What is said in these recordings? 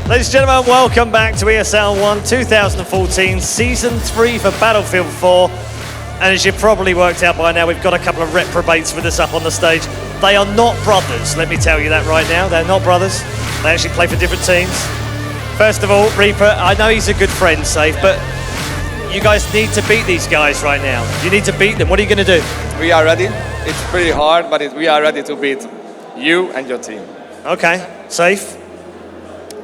Ladies and gentlemen, welcome back to ESL One 2014, Season 3 for Battlefield 4. And as you've probably worked out by now, we've got a couple of reprobates with us up on the stage. They are not brothers, let me tell you that right now. They're not brothers. They actually play for different teams. First of all, Reaper, I know he's a good friend, Safe, but you guys need to beat these guys right now. You need to beat them. What are you going to do? We are ready. It's pretty hard, but we are ready to beat you and your team. Okay, Safe.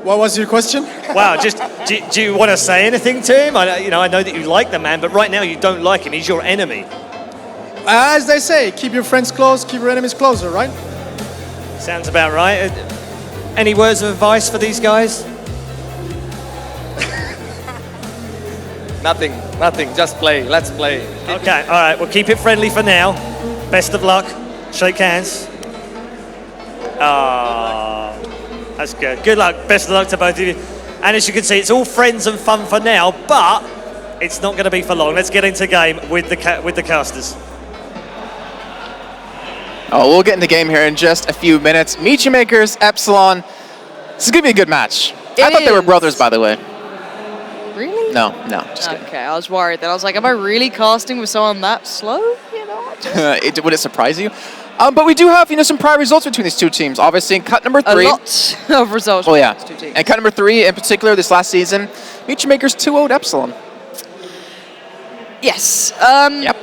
What was your question? Wow, just do you want to say anything to him? I know that you like the man, but right now you don't like him. He's your enemy. As they say, keep your friends close, keep your enemies closer, right? Sounds about right. Any words of advice for these guys? Nothing. Just play. Let's play. Okay, all right. We'll keep it friendly for now. Best of luck. Shake hands. That's good. Good luck. Best of luck to both of you. And as you can see, it's all friends and fun for now, but it's not going to be for long. Let's get into game with the casters. Oh, we'll get into game here in just a few minutes. Meet You Makers, Epsilon. This is going to be a good match. I thought they were brothers, by the way. Really? No, just kidding. Okay, I was worried. Then I was like, am I really casting with someone that slow? You know, Would it surprise you? But we do have, some prior results between these two teams. Obviously, in cut number 3. A lot of results. Well, yeah. Between these two teams. And cut number 3, in particular, this last season, Meet You Makers 2-0'd Epsilon. Yes. Yep.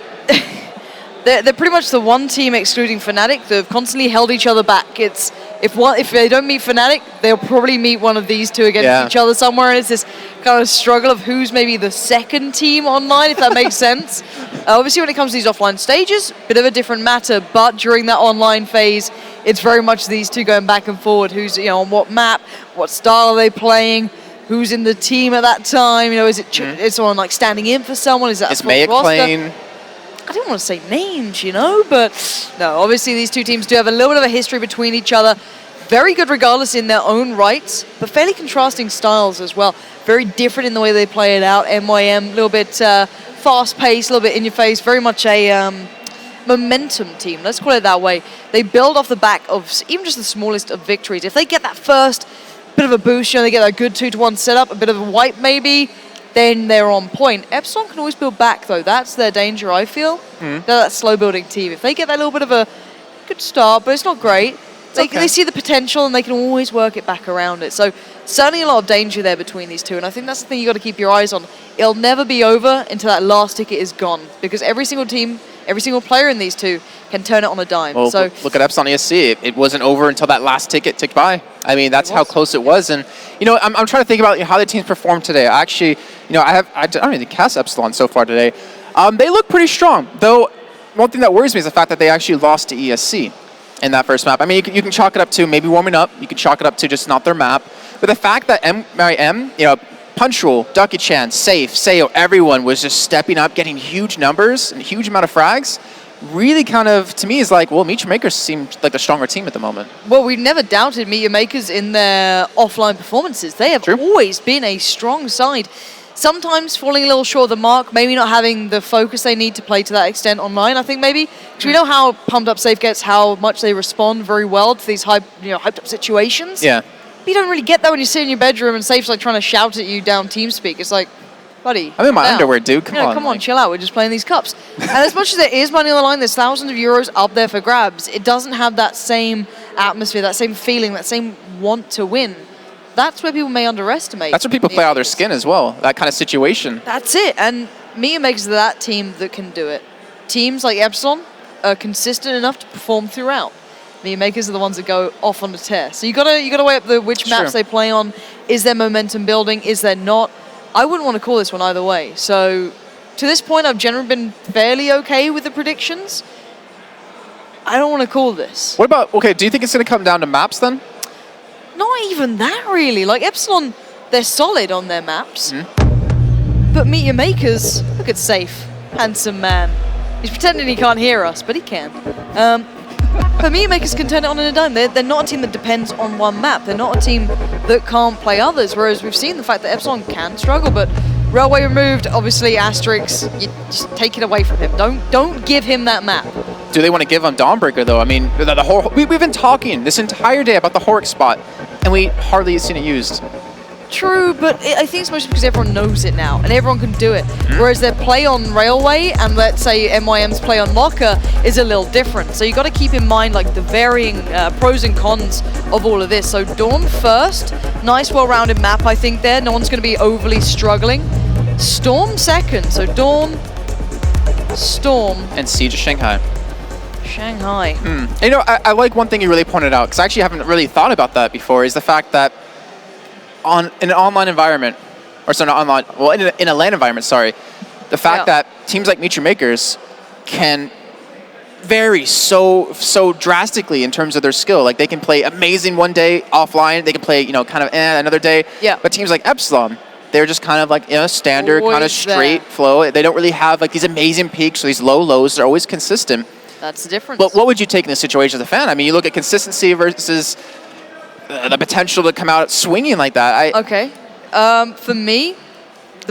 They're pretty much the one team excluding Fnatic. They've constantly held each other back. It's if they don't meet Fnatic, they'll probably meet one of these two against each other somewhere, and it's this kind of struggle of who's maybe the second team online, if that makes sense. Obviously, when it comes to these offline stages, bit of a different matter, but during that online phase, it's very much these two going back and forward. Who's on what map, what style are they playing, who's in the team at that time? Is it is someone like standing in for someone? Is that Is Mayak playing? I don't want to say names, but no, obviously these two teams do have a little bit of a history between each other. Very good regardless in their own rights, but fairly contrasting styles as well. Very different in the way they play it out. MYM, a little bit fast-paced, a little bit in-your-face, very much a momentum team, let's call it that way. They build off the back of even just the smallest of victories. If they get that first bit of a boost, they get that good 2-to-1 setup, a bit of a wipe maybe, then they're on point. Epsilon can always build back, though. That's their danger, I feel. They're that slow-building team. If they get that little bit of a good start, but it's not great, they see the potential and they can always work it back around it. So certainly a lot of danger there between these two, and I think that's the thing you got to keep your eyes on. It'll never be over until that last ticket is gone, because every single team, every single player in these two can turn it on a dime. Well, so look at Epsilon ESC. It wasn't over until that last ticket ticked by. I mean, that's how close it was. And I'm trying to think about how the teams performed today. I actually, I don't even cast Epsilon so far today. They look pretty strong, though. One thing that worries me is the fact that they actually lost to ESC in that first map. I mean, you can chalk it up to maybe warming up. You can chalk it up to just not their map. But the fact that Punctual, Ducky Chan, Safe, Sayo, everyone was just stepping up, getting huge numbers and a huge amount of frags, really kind of, to me, is like, well, Meet Your Makers seemed like the stronger team at the moment. Well, we've never doubted Meet Your Makers in their offline performances. They have always been a strong side. Sometimes falling a little short of the mark, maybe not having the focus they need to play to that extent online, I think maybe. Because we know how pumped up Safe gets, how much they respond very well to these hyped up situations. Yeah. But you don't really get that when you sit in your bedroom and Safe's like trying to shout at you down TeamSpeak. It's like, buddy, I'm in my underwear, dude. Come on. Chill out. We're just playing these cups. And as much as there is money on the line, there's thousands of euros up there for grabs. It doesn't have that same atmosphere, that same feeling, that same want to win. That's where people may underestimate. That's where people play out of their skin as well, that kind of situation. That's it. And Meet Your Makers are that team that can do it. Teams like Epsilon are consistent enough to perform throughout. Meet Your Makers are the ones that go off on the tear. So you gotta weigh up which maps they play on. Is there momentum building? Is there not? I wouldn't want to call this one either way. So to this point, I've generally been fairly okay with the predictions. I don't want to call this. What about, do you think it's going to come down to maps then? Not even that, really. Like, Epsilon, they're solid on their maps. But Meet Your Makers, look at Safe. Handsome man. He's pretending he can't hear us, but he can. But Meet Your Makers can turn it on in a dime. They're not a team that depends on one map. They're not a team that can't play others, whereas we've seen the fact that Epsilon can struggle, but Railway removed, obviously, Asterix, you just take it away from him. Don't give him that map. Do they want to give on Dawnbreaker, though? I mean, we've been talking this entire day about the Horror spot, and we hardly seen it used. True, but I think it's mostly because everyone knows it now and everyone can do it. Whereas their play on Railway and let's say MYM's play on Locker is a little different. So you got to keep in mind like the varying pros and cons of all of this. So Dawn first, nice well-rounded map I think there. No one's going to be overly struggling. Storm second, so Dawn, Storm, And Siege of Shanghai. Shanghai. You know, I like one thing you really pointed out, because I actually haven't really thought about that before, is the fact that in an online environment, or sorry, not online, well, in a LAN environment, sorry, the fact that teams like Meet Your Makers can vary so drastically in terms of their skill. Like, they can play amazing one day offline, they can play, you know, kind of another day. Yeah. But teams like Epsilon, they're just kind of like, you know, standard, kind of Always straight there. flow. They don't really have like these amazing peaks or these low lows. They're always consistent. That's the difference. But what would you take in this situation as a fan? I mean, you look at consistency versus the potential to come out swinging like that. Okay. For me,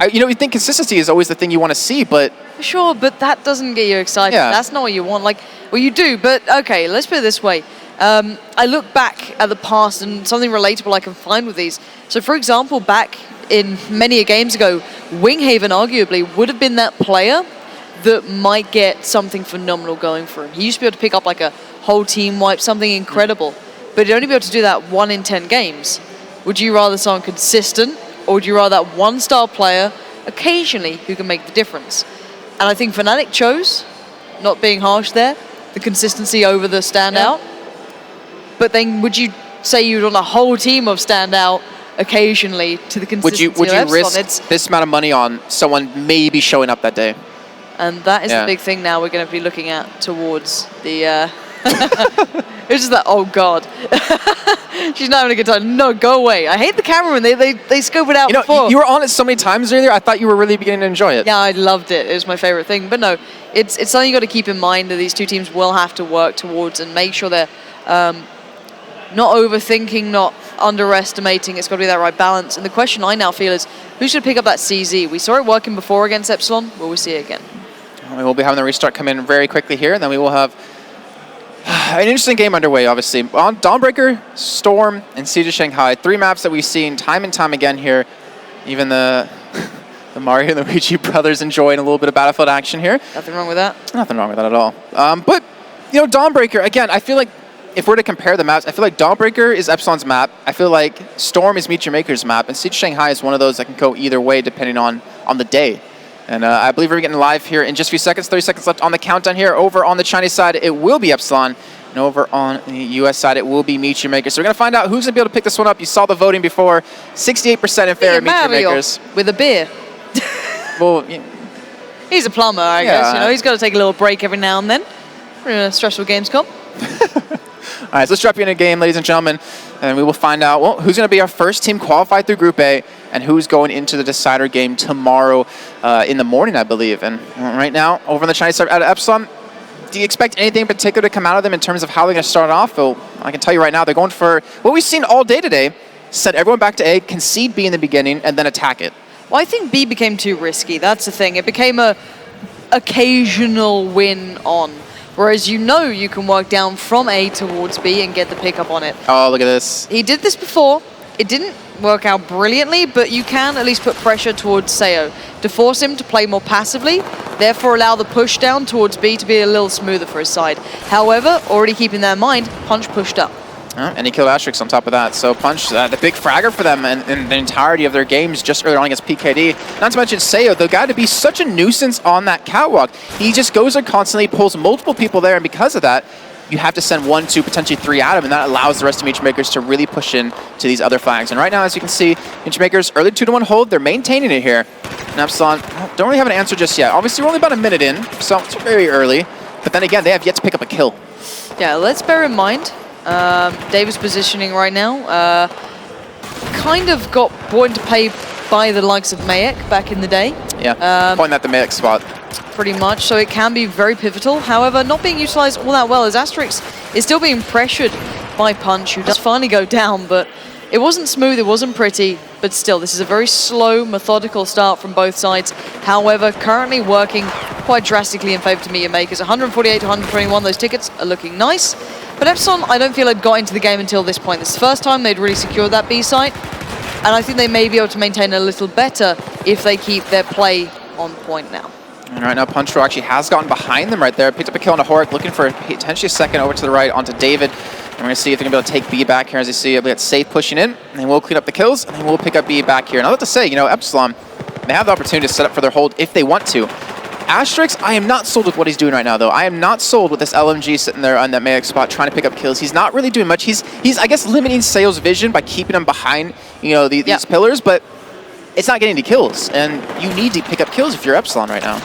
You know, you think consistency is always the thing you want to see, but sure, but that doesn't get you excited. Yeah. That's not what you want. Like, well, you do, but okay, let's put it this way. I look back at the past and something relatable I can find with these. So, for example, back in many games ago, Winghaven arguably would have been that player that might get something phenomenal going for him. He used to be able to pick up like a whole team wipe, something incredible, but he'd only be able to do that 1 in 10 games. Would you rather someone consistent, or would you rather that one-star player occasionally who can make the difference? And I think Fnatic chose, not being harsh there, the consistency over the standout. Yeah. But then would you say you'd want a whole team of standout occasionally to the consistency would you of Epsilon? risk this amount of money on someone maybe showing up that day? And that is Yeah. the big thing now we're going to be looking at towards the... it's just that, oh God. She's not having a good time. No, go away. I hate the cameraman. They scope it out You know, before. you were on it so many times earlier, I thought you were really beginning to enjoy it. Yeah, I loved it. It was my favorite thing. But no, it's something you got to keep in mind that these two teams will have to work towards and make sure they're not overthinking, not underestimating. It's got to be that right balance. And the question I now feel is, who should pick up that CZ? We saw it working before against Epsilon. Will we see it again? We will be having the restart come in very quickly here, and then we will have an interesting game underway, obviously. On Dawnbreaker, Storm, and Siege of Shanghai, 3 maps that we've seen time and time again here. Even the Mario and Luigi brothers enjoying a little bit of Battlefield action here. Nothing wrong with that. Nothing wrong with that at all. But, you know, Dawnbreaker, again, I feel like if we're to compare the maps, I feel like Dawnbreaker is Epsilon's map. I feel like Storm is Meet Your Maker's map, and Siege of Shanghai is one of those that can go either way depending on the day. And I believe we're getting live here in just a few seconds. 30 seconds left on the countdown here. Over on the Chinese side, it will be Epsilon. And over on the US side, it will be Meet Your Maker. So we're going to find out who's going to be able to pick this one up. You saw the voting before. 68% in favor of Meet Your Makers. With a beer. Well, yeah. He's a plumber, I guess. You know, he's got to take a little break every now and then. We're in a stressful Gamescom. All right, so let's drop you in a game, ladies and gentlemen, and we will find out, well, who's going to be our first team qualified through Group A and who's going into the decider game tomorrow in the morning, I believe. And right now, over on the Chinese side at Epsilon, do you expect anything in particular to come out of them in terms of how they're going to start off? Well, I can tell you right now, they're going for what we've seen all day today, set everyone back to A, concede B in the beginning, and then attack it. Well, I think B became too risky. That's the thing. It became a occasional win on. Whereas you know you can work down from A towards B and get the pickup on it. Oh, look at this. He did this before. It didn't work out brilliantly, but you can at least put pressure towards Seo to force him to play more passively, therefore allow the push down towards B to be a little smoother for his side. However, already keeping that in mind, Punch pushed up. And he killed Asterix on top of that. So Punch, the big fragger for them in the entirety of their games just earlier on against PKD. Not to mention Seo, the guy to be such a nuisance on that catwalk. He just goes there constantly, pulls multiple people there, and because of that, you have to send 1, 2, potentially 3 at him, and that allows the rest of Meet Your Makers to really push in to these other flags. And right now, as you can see, Meet Your Makers, early 2-1 hold, they're maintaining it here. And Epsilon don't really have an answer just yet. Obviously, we're only about a minute in, so it's very early. But then again, they have yet to pick up a kill. Yeah, let's bear in mind, David's positioning right now kind of got brought into play by the likes of Mayek back in the day. Yeah, pointing at the Mayek spot. Pretty much, so it can be very pivotal. However, not being utilized all that well as Asterix is still being pressured by Punch, who does finally go down, but it wasn't smooth, it wasn't pretty, but still, this is a very slow, methodical start from both sides. However, currently working quite drastically in favor to Meet Your Makers. 148 to 121, those tickets are looking nice. But Epsilon, I don't feel had got into the game until this point. This is the first time they'd really secured that B site. And I think they may be able to maintain a little better if they keep their play on point now. And right now, Punchroll actually has gotten behind them right there. Picked up a kill on a Horic, looking for potentially a second over to the right onto David. And we're going to see if they're going to be able to take B back here. As you see, we got Safe pushing in, and they will clean up the kills, and they will pick up B back here. And I'll have to say, you know, Epsilon, they have the opportunity to set up for their hold if they want to. Asterix, I am not sold with what he's doing right now, though. I am not sold with this LMG sitting there on that Mayock spot trying to pick up kills. He's not really doing much. He's I guess, limiting Sale's vision by keeping him behind, you know, these pillars, but it's not getting any kills. And you need to pick up kills if you're Epsilon right now.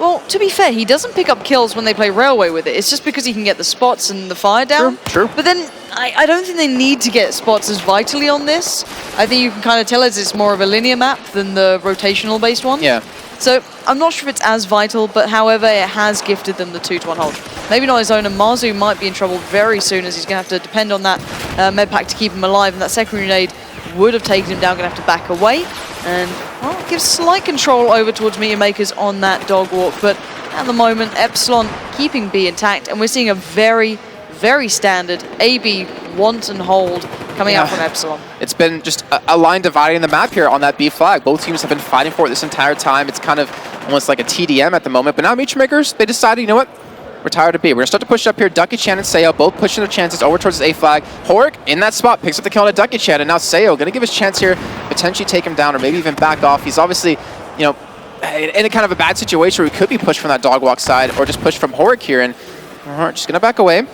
Well, to be fair, he doesn't pick up kills when they play Railway with it. It's just because he can get the spots and the fire down. True. But then I don't think they need to get spots as vitally on this. I think you can kind of tell as it's more of a linear map than the rotational-based one. Yeah. So I'm not sure if it's as vital, but however, it has gifted them the 2-to-1 hold. Maybe not his own, and Marzu might be in trouble very soon as he's going to have to depend on that med pack to keep him alive, and that secondary grenade would have taken him down, going to have to back away. And, well, it gives slight control over towards Meteor Makers on that dog walk, but at the moment, Epsilon keeping B intact, and we're seeing a very, very standard AB want and hold coming out from Epsilon. It's been just a line dividing the map here on that B flag. Both teams have been fighting for it this entire time. It's kind of almost like a TDM at the moment, but now Meteor Makers, they decided, you know what? We're tired of B. We're going to start to push up here. Ducky Chan and Sayo both pushing their chances over towards his A flag. Horic in that spot picks up the kill on a Ducky Chan, and now Sayo going to give his chance here, potentially take him down or maybe even back off. He's obviously, you know, in a kind of a bad situation where he could be pushed from that dog walk side or just pushed from Horic here, and Horic just going to back away. Going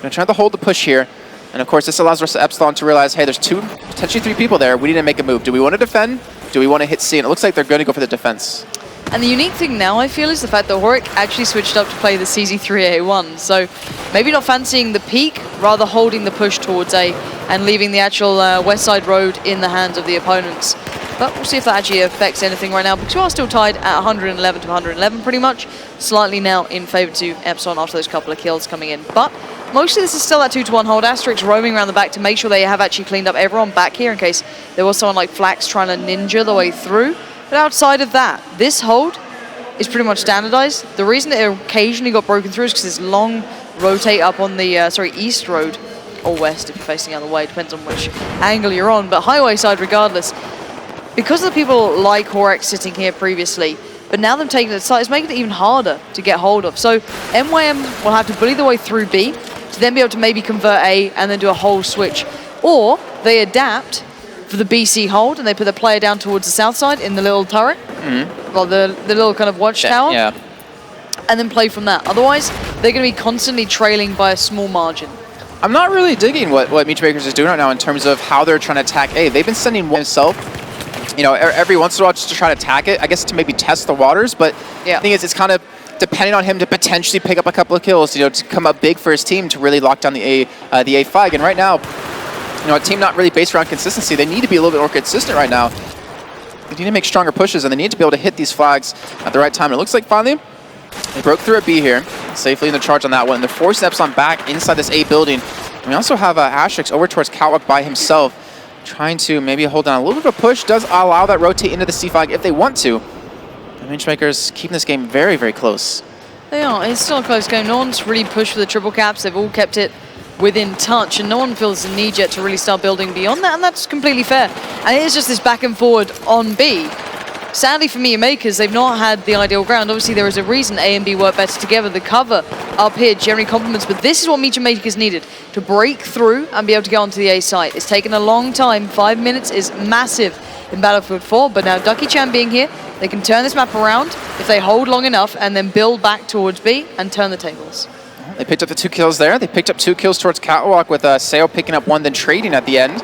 to try to hold the push here. And of course, this allows the rest of Epsilon to realize, hey, there's two, potentially three people there. We need to make a move. Do we want to defend? Do we want to hit C? And it looks like they're going to go for the defense. And the unique thing now, I feel, is the fact that Horic actually switched up to play the CZ3A1. So maybe not fancying the peak, rather holding the push towards A and leaving the actual west side road in the hands of the opponents. But we'll see if that actually affects anything right now, because we are still tied at 111 to 111 pretty much. Slightly now in favor to Epsilon after those couple of kills coming in. But mostly this is still that 2-to-1 hold. Asterix roaming around the back to make sure they have actually cleaned up everyone back here in case there was someone like Flax trying to ninja the way through. But outside of that, this hold is pretty much standardized. The reason it occasionally got broken through is because it's long rotate up on the, east road, or west if you're facing the other way, depends on which angle you're on, but highway side regardless. Because of the people like Horic sitting here previously, but now them taking it aside, it's making it even harder to get hold of. So MYM will have to bully their way through B to then be able to maybe convert A and then do a whole switch. Or they adapt for the BC hold and they put the player down towards the south side in the little turret, well, the little kind of watchtower, and then play from that. Otherwise, they're going to be constantly trailing by a small margin. I'm not really digging what Meteor Makers is doing right now in terms of how they're trying to attack A. They've been sending one himself, you know, every once in a while just to try to attack it, I guess to maybe test the waters, but the thing is, it's kind of depending on him to potentially pick up a couple of kills, you know, to come up big for his team to really lock down the A flag. And right now, you know, a team not really based around consistency, they need to be a little bit more consistent right now. They need to make stronger pushes, and they need to be able to hit these flags at the right time. And it looks like finally they broke through a B here, safely in the charge on that one. They're forcing Epsilon back inside this A building. And we also have Asterix over towards Catwalk by himself, trying to maybe hold down a little bit of a push. Does allow that rotate into the C flag if they want to. The Meteor Makers keeping this game very, very close. They are. It's still a close game. No one's really pushed for the triple caps. They've all kept it within touch, and no one feels the need yet to really start building beyond that, and that's completely fair. And it is just this back and forward on B. Sadly for Meteor Makers, they've not had the ideal ground. Obviously, there is a reason A and B work better together. The cover up here generally complements, but this is what Meteor Makers needed to break through and be able to get onto the A site. It's taken a long time. 5 minutes is massive in Battlefield 4, but now Ducky Chan being here, they can turn this map around if they hold long enough and then build back towards B and turn the tables. They picked up the 2 kills there. They picked up 2 kills towards Catwalk with Sayo picking up 1, then trading at the end.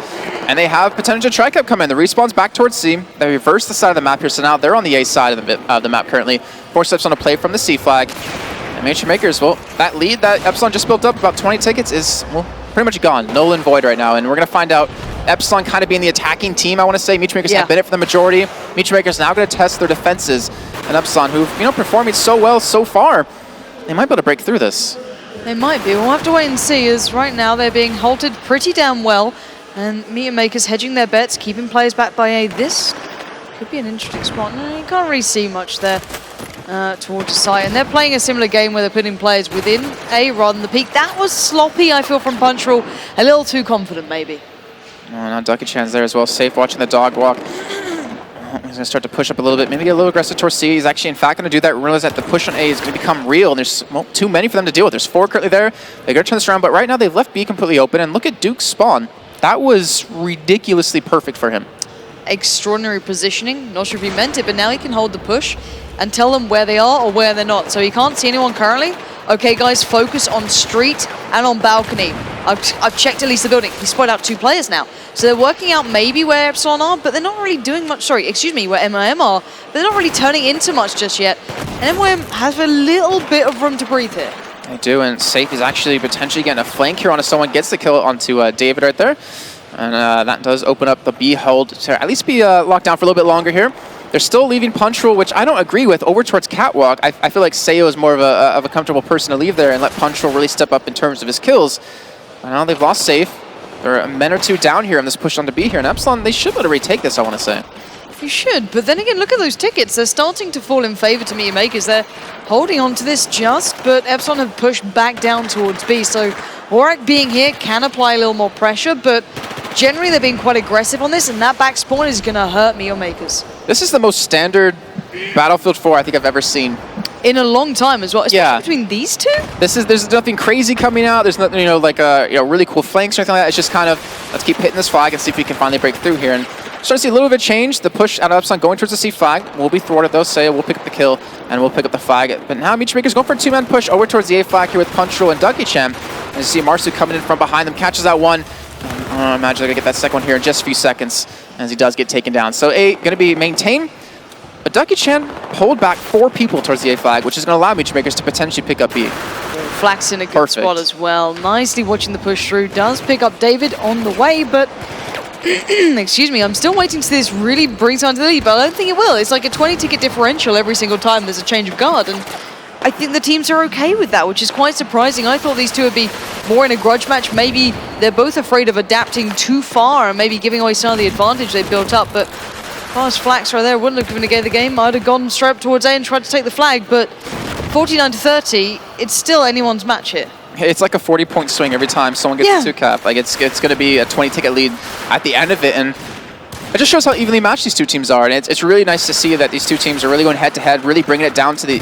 And they have potential tri-cap come in. The respawn's back towards C. They reverse the side of the map here, so now they're on the A side of the map currently. 4 steps on a play from the C flag. And Meteor Makers, well, that lead that Epsilon just built up, about 20 tickets, is, well, pretty much gone. Null and void right now. And we're going to find out Epsilon kind of being the attacking team, I want to say. Meteor Makers have been it for the majority. Meteor Makers now going to test their defenses. And Epsilon, who've, you know, performing so well so far, they might be able to break through this. They might be. We'll have to wait and see, as right now they're being halted pretty damn well. And Meteor Makers hedging their bets, keeping players back by A. This could be an interesting spot. No, you can't really see much there towards the site. And they're playing a similar game where they're putting players within A rather than the peak. That was sloppy, I feel, from Punchroll. A little too confident, maybe. now Ducky Chan's there as well. Safe watching the dog walk. He's going to start to push up a little bit, maybe get a little aggressive towards C. He's actually, in fact, going to do that. Realize that the push on A is going to become real, and there's too many for them to deal with. There's 4 currently there. They're going to turn this around, but right now they've left B completely open, and look at Duke's spawn. That was ridiculously perfect for him. Extraordinary positioning. Not sure if he meant it, but now he can hold the push and tell them where they are or where they're not. So he can't see anyone currently. Okay, guys, focus on street and on balcony. I've checked at least the building. He spotted out 2 players now. So they're working out maybe where Epsilon are, but they're not really doing much. Sorry, excuse me, where MIM are. But they're not really turning into much just yet. And MIM has a little bit of room to breathe here. They do, and Safe is actually potentially getting a flank here on if someone gets the kill onto David right there. And that does open up the B hold to at least be locked down for a little bit longer here. They're still leaving Punch Roll, which I don't agree with, over towards Catwalk. I feel like Sayo is more of a comfortable person to leave there and let Punch Roll really step up in terms of his kills. But now they've lost Safe. They're a man or 2 down here on this push on to B here. And Epsilon, they should be able to retake this, I want to say. You should, but then again, look at those tickets. They're starting to fall in favor to Meteor Makers. They're holding on to this just, but Epsilon have pushed back down towards B. So Warwick being here can apply a little more pressure, but generally they're being quite aggressive on this, and that back spawn is going to hurt Meteor Makers. This is the most standard Battlefield 4 I think I've ever seen. In a long time as well, especially between these two. There's nothing crazy coming out. There's nothing, like really cool flanks or anything like that. It's just kind of, let's keep hitting this flag and see if we can finally break through here. And starting to see a little bit of a change. The push out of Epsilon going towards the C flag will be thwarted though. Say we'll pick up the kill and we'll pick up the flag. But now Meteor Makers going for a 2-man push over towards the A flag here with Punch Roll and Ducky Chan. And you see Marsu coming in from behind them, catches that one. Imagine they're gonna get that second one here in just a few seconds as he does get taken down. So A gonna be maintained. But Ducky Chan pulled back 4 people towards the A flag, which is going to allow Meteor Makers to potentially pick up B. Flax in a good spot as well. Nicely watching the push through. Does pick up David on the way, but excuse me, I'm still waiting to see this really bring someone to the lead, but I don't think it will. It's like a 20-ticket differential every single time there's a change of guard, and I think the teams are okay with that, which is quite surprising. I thought these two would be more in a grudge match. Maybe they're both afraid of adapting too far and maybe giving away some of the advantage they built up, but as Flax right there wouldn't have given away the game. I'd have gone straight up towards A and tried to take the flag, but 49-30, it's still anyone's match here. It's like a 40-point swing every time someone gets a 2-cap. Like it's going to be a 20-ticket lead at the end of it, and it just shows how evenly matched these two teams are. And it's really nice to see that these two teams are really going head-to-head, really bringing it down to the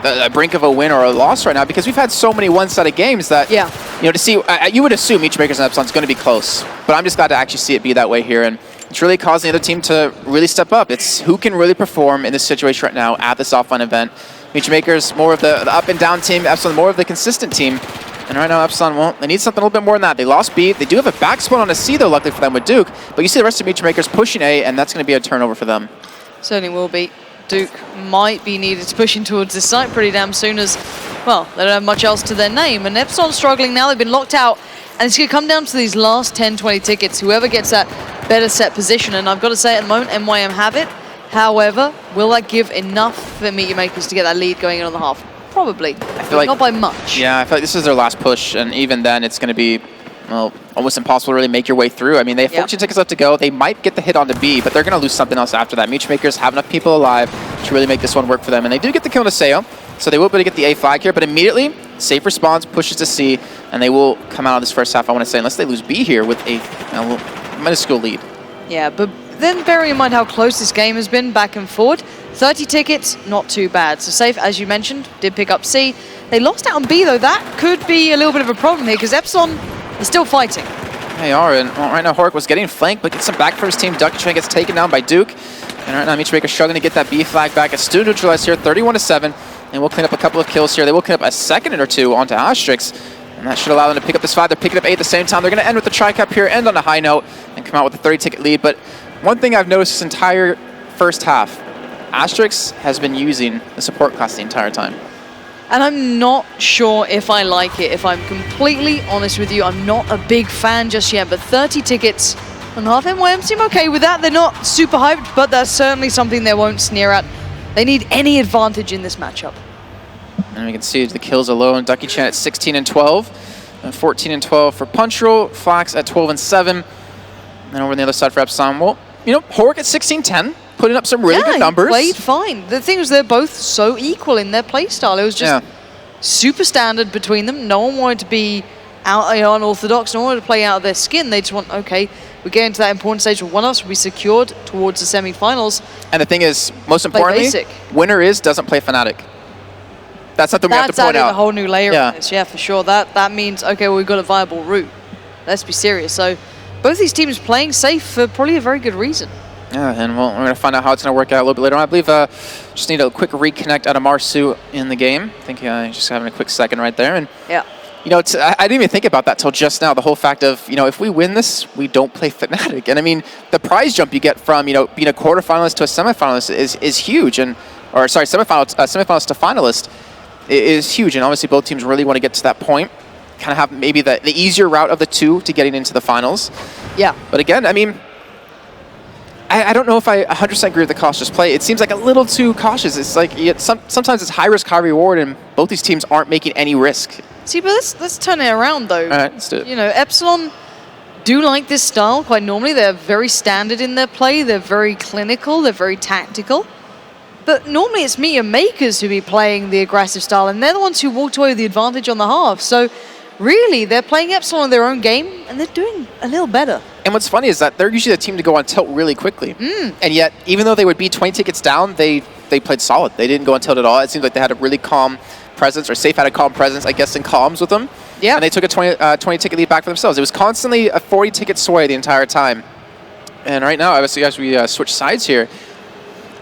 the brink of a win or a loss right now, because we've had so many one-sided games that to see you would assume Meteor Makers and Epsilon is going to be close, but I'm just glad to actually see it be that way here. And it's really causing the other team to really step up. It's who can really perform in this situation right now at this offline event. Meteor Makers, more of the up and down team. Epsilon, more of the consistent team. And right now, Epsilon, well, they need something a little bit more than that. They lost B. They do have a back spawn on a C, though, luckily for them with Duke. But you see the rest of Meteor Makers pushing A, and that's going to be a turnover for them. Certainly will be. Duke might be needed to push in towards this site pretty damn soon as, well, they don't have much else to their name. And Epsilon's struggling now. They've been locked out. And it's going to come down to these last 10, 20 tickets. Whoever gets that better set position. And I've got to say, at the moment, MYM have it. However, will that give enough for Meteor Makers to get that lead going in on the half? Probably. I feel like not by much. Yeah, I feel like this is their last push. And even then, it's going to be, well, almost impossible to really make your way through. I mean, they have 14 tickets left to go. They might get the hit onto B, but they're going to lose something else after that. Meteor Makers have enough people alive to really make this one work for them. And they do get the kill on Seo, so they will be able to get the A flag here. But immediately, Safe responds, pushes to C, and they will come out of this first half, I want to say, unless they lose B here with a minuscule lead. Yeah, but then bearing in mind how close this game has been back and forth, 30 tickets, not too bad. So Safe, as you mentioned, did pick up C. They lost out on B, though. That could be a little bit of a problem here, because Epsilon is still fighting. They are, and right now Hork was getting flanked, but gets some back for his team. Ducky Train gets taken down by Duke. And right now Meteor Makers struggling to get that B flag back. It's still neutralized here, 31-7. And we'll clean up a couple of kills here. They will clean up a second or two onto Asterix. And that should allow them to pick up this flag. They're picking up A at the same time. They're going to end with the tri-cap here, end on a high note, and come out with a 30-ticket lead. But one thing I've noticed this entire first half, Asterix has been using the support class the entire time. And I'm not sure if I like it. If I'm completely honest with you, I'm not a big fan just yet. But 30 tickets and half MYM seem okay with that. They're not super hyped, but that's certainly something they won't sneer at. They need any advantage in this matchup. And we can see the kills alone. Ducky Chan at 16 and 12, and 14 and 12 for Punch Roll. Flax at 12 and 7. And over on the other side for Epsilon, well, Hork at 16-10, putting up some really good numbers. Played fine. The thing is, they're both so equal in their play style. It was just super standard between them. No one wanted to be unorthodox in order to play out of their skin. They just want, okay, we get into that important stage where one of us will be secured towards the semi-finals. And the thing is, most importantly, winner doesn't play Fnatic. That's something we have to point That's out. adding a whole new layer of this, yeah, for sure. That means, okay, well, we've got a viable route. Let's be serious. So both these teams playing safe for probably a very good reason. Yeah, and we're going to find out how it's going to work out a little bit later on. I believe just need a quick reconnect out of Marsu in the game. I think just having a quick second right there. And yeah. You know, I didn't even think about that till just now. The whole fact of, you know, if we win this, we don't play Fnatic. And I mean, the prize jump you get from, you know, being a quarterfinalist to a semifinalist is huge. Semifinalist to finalist is huge. And obviously both teams really want to get to that point. Kind of have maybe the easier route of the two to getting into the finals. Yeah. But again, I mean, I don't know if I 100% agree with the cautious play. It seems like a little too cautious. It's like sometimes it's high risk, high reward, and both these teams aren't making any risk. See, but let's turn it around, though. All right, let's do it. You know, Epsilon do like this style quite normally. They're very standard in their play. They're very clinical. They're very tactical. But normally it's Meteor Makers who be playing the aggressive style, and they're the ones who walked away with the advantage on the half. So really, they're playing Epsilon in their own game, and they're doing a little better. And what's funny is that they're usually the team to go on tilt really quickly. And yet, even though they would be 20 tickets down, they played solid. They didn't go on tilt at all. It seems like they had a really calm presence, or Safe had a calm presence, I guess, in comms with them. Yeah. And they took a 20 ticket lead back for themselves. It was constantly a 40 ticket sway the entire time. And right now, obviously, as we switch sides here,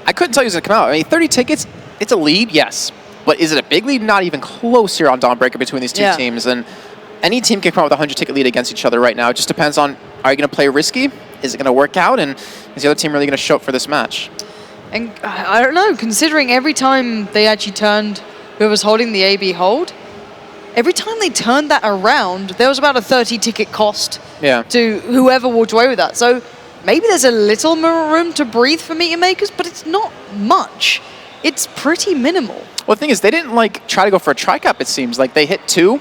I couldn't tell you who's going to come out. I mean, 30 tickets, it's a lead, yes. But is it a big lead? Not even close here on Dawnbreaker between these two teams. And any team can come out with a 100 ticket lead against each other right now. It just depends on, are you going to play risky? Is it going to work out? And is the other team really going to show up for this match? And I don't know, considering every time they actually turned whoever's holding the AB hold, every time they turned that around, there was about a 30 ticket cost to whoever walked away with that. So maybe there's a little more room to breathe for Meteor Makers, but it's not much. It's pretty minimal. Well, the thing is, they didn't like try to go for a tri-cap, it seems. Like they hit two,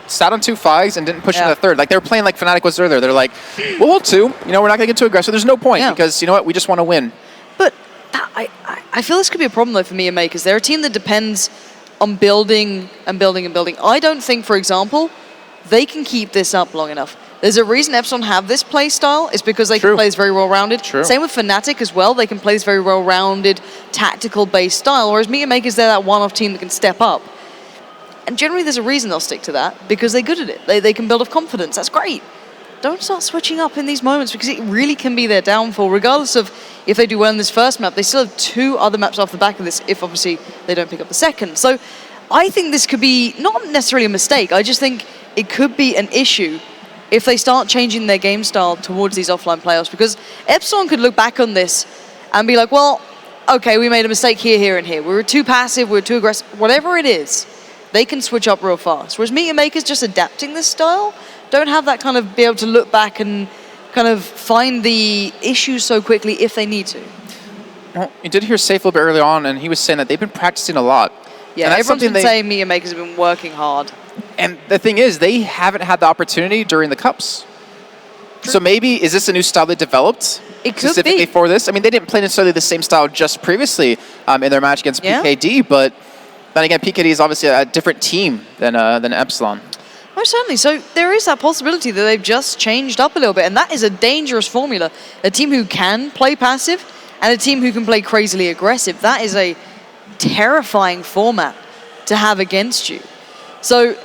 sat on 2 5s, and didn't push into the third. Like they were playing like Fnatic was there. They're like, we'll hold 2. You know, we're not going to get too aggressive. There's no point because, you know what, we just want to win. But I feel this could be a problem, though, for Meteor Makers. They're a team that depends on building and building and building. I don't think, for example, they can keep this up long enough. There's a reason Epsilon have this play style. It's because they can play this very well-rounded. Same with Fnatic as well. They can play this very well-rounded, tactical-based style, whereas Meteor Makers, they're that one-off team that can step up. And generally, there's a reason they'll stick to that, because they're good at it. They can build up confidence. That's great. Don't start switching up in these moments, because it really can be their downfall. Regardless of if they do well in this first map, they still have 2 other maps off the back of this, if obviously they don't pick up the second. So I think this could be not necessarily a mistake. I just think it could be an issue if they start changing their game style towards these offline playoffs, because Epsilon could look back on this and be like, well, okay, we made a mistake here, here, and here. We were too passive, we were too aggressive, whatever it is, they can switch up real fast. Whereas Meteor Makers just adapting this style don't have that kind of be able to look back and kind of find the issues so quickly if they need to. Well, you did hear Safe a little bit early on, and he was saying that they've been practicing a lot. Yeah, and everyone's been saying Meteor Makers have been working hard. And the thing is, they haven't had the opportunity during the Cups. So maybe, is this a new style they developed? It could specifically be. For this? I mean, they didn't play necessarily the same style just previously in their match against PKD, but then again, PKD is obviously a different team than Epsilon. Most certainly. So there is that possibility that they've just changed up a little bit, and that is a dangerous formula. A team who can play passive and a team who can play crazily aggressive. That is a terrifying format to have against you. So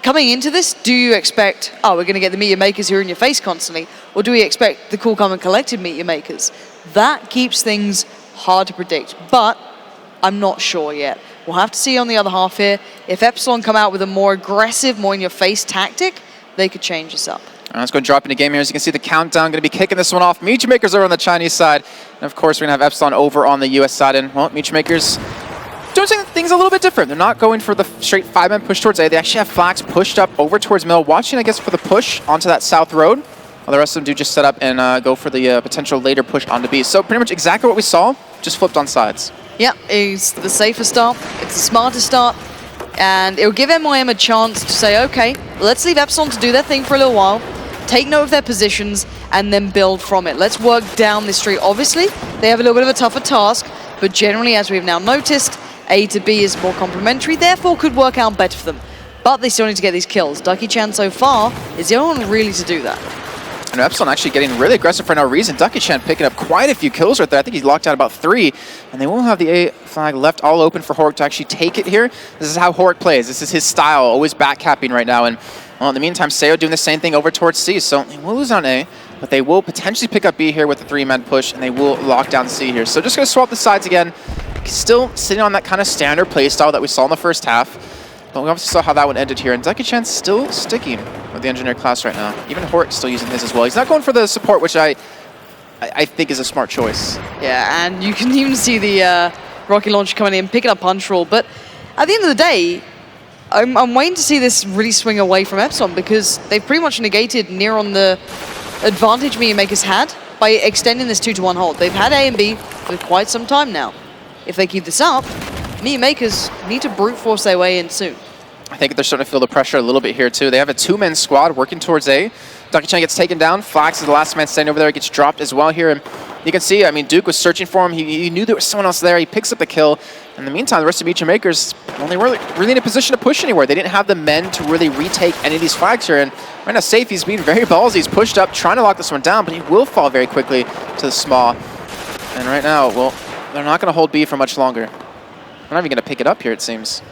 coming into this, do you expect, we're going to get the Meteor Makers who are in your face constantly, or do we expect the cool, calm, and collected Meteor Makers? That keeps things hard to predict, but I'm not sure yet. We'll have to see on the other half here. If Epsilon come out with a more aggressive, more in-your-face tactic, they could change this up. Let's go drop into game here. As you can see, the countdown going to be kicking this one off. Meteor Makers over on the Chinese side. And of course, we're going to have Epsilon over on the US side. And, well, Meteor Makers doing things a little bit different. They're not going for the straight 5-man push towards A. They actually have Flax pushed up over towards middle, watching, I guess, for the push onto that south road. While the rest of them do just set up and go for the potential later push onto B. So pretty much exactly what we saw, just flipped on sides. Yeah, it's the safer start, it's the smarter start, and it'll give MYM a chance to say, okay, let's leave Epsilon to do their thing for a little while, take note of their positions, and then build from it. Let's work down this street. Obviously, they have a little bit of a tougher task, but generally, as we've now noticed, A to B is more complementary, therefore could work out better for them. but they still need to get these kills. Ducky-chan so far is the only one really to do that. And Epsilon actually getting really aggressive for no reason. Ducky-chan picking up quite a few kills right there. I think he's locked out about 3. And they will have the A flag left all open for Hork to actually take it here. This is how Hork plays. This is his style, always backcapping right now. And well, in the meantime, Seo doing the same thing over towards C. So they will lose on A, but they will potentially pick up B here with the 3-man push, and they will lock down C here. So just going to swap the sides again. Still sitting on that kind of standard play style that we saw in the first half. But we obviously saw how that one ended here. And Ducky-chan's still sticking with the engineer class right now. Even Hork's still using his as well. He's not going for the support, which I think is a smart choice. Yeah, and you can even see the rocket launcher coming in, picking up punch roll. But at the end of the day, I'm waiting to see this really swing away from Epsilon, because they've pretty much negated near on the advantage Mia Makers had by extending this 2-to-1 hold. They've had A and B for quite some time now. If they keep this up, Mia Makers need to brute force their way in soon. I think they're starting to feel the pressure a little bit here too. They have a 2-man squad working towards A. Ducky-chan gets taken down. Flax is the last man standing over there. He gets dropped as well here. And you can see, I mean, Duke was searching for him. He knew there was someone else there. He picks up the kill. In the meantime, the rest of Mia Makers, well, they weren't really in a position to push anywhere. They didn't have the men to really retake any of these flags here. And right now, Safe, he's being very ballsy. He's pushed up, trying to lock this one down, but he will fall very quickly to the Smaw. And right now, well, they're not going to hold B for much longer. They're not even going to pick it up here, it seems.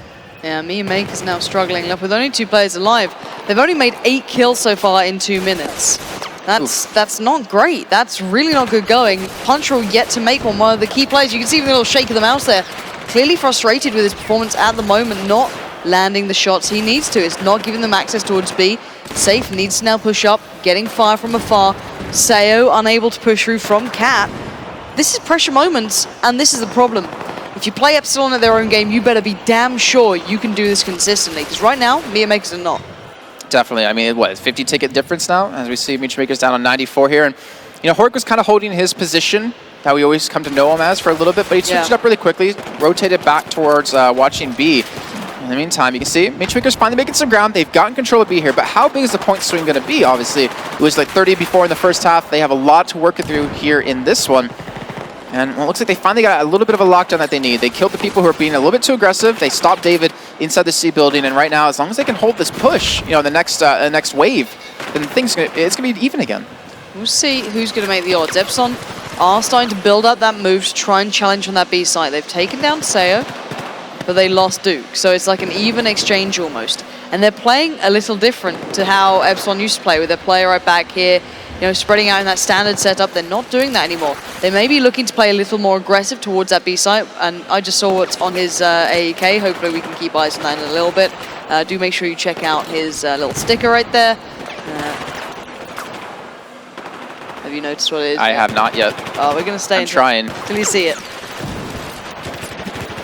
Yeah, Mia Makers now struggling. Look, with only 2 players alive, they've only made 8 kills so far in 2 minutes. That's not great. That's really not good going. Punch roll yet to make one of the key players. You can see a little shake of the mouse there. Clearly frustrated with his performance at the moment, not landing the shots he needs to. It's not giving them access towards B. Safe needs to now push up, getting fire from afar. Seo unable to push through from Cat. This is pressure moments, and this is the problem. If you play Epsilon at their own game, you better be damn sure you can do this consistently, because right now, Mia Makers are not. Definitely. I mean, what, 50-ticket difference now, as we see Mia Makers down on 94 here. And, you know, Hork was kind of holding his position that we always come to know him as for a little bit, but he switched it up really quickly, rotated back towards watching B. In the meantime, you can see Mia Makers finally making some ground. They've gotten control of B here, but how big is the point swing going to be, obviously? It was like 30 before in the first half. They have a lot to work through here in this one. And well, it looks like they finally got a little bit of a lockdown that they need. They killed the people who are being a little bit too aggressive. They stopped David inside the C building, and right now, as long as they can hold this push, you know, the next wave, then it's gonna be even again. We'll see who's going to make the odds. Epsilon are starting to build up that move to try and challenge on that B side. They've taken down Seo, but they lost Duke, so it's like an even exchange almost. And they're playing a little different to how Epsilon used to play, with their player right back here, you know, spreading out in that standard setup. They're not doing that anymore. They may be looking to play a little more aggressive towards that B site, and I just saw what's on his AEK. Hopefully we can keep eyes on that in a little bit. Do make sure you check out his little sticker right there. Have you noticed what it is? I have not yet. Oh, we're going to stay I'm trying. Till you see it.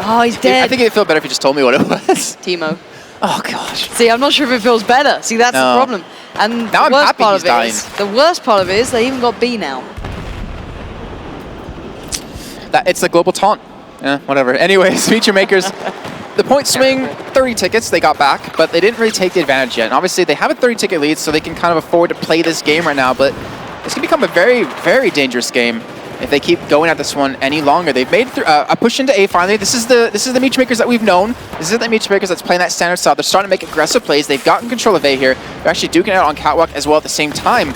Oh, he's dead. I think it'd feel better if you just told me what it was. Teemo. Oh, gosh. See, I'm not sure if it feels better. See, that's the problem. And now I'm happy he's dying. The worst part of it is they even got B now. It's the global taunt. Yeah, whatever. Anyways, Mia Makers, the point swing, 30 tickets they got back, but they didn't really take the advantage yet. And obviously, they have a 30-ticket lead, so they can kind of afford to play this game right now, but this can become a very, very dangerous game if they keep going at this one any longer. They've made a push into A finally. This is the Mia Makers that we've known. This is the Mia Makers that's playing that standard style. They're starting to make aggressive plays. They've gotten control of A here. They're actually duking it out on Catwalk as well at the same time.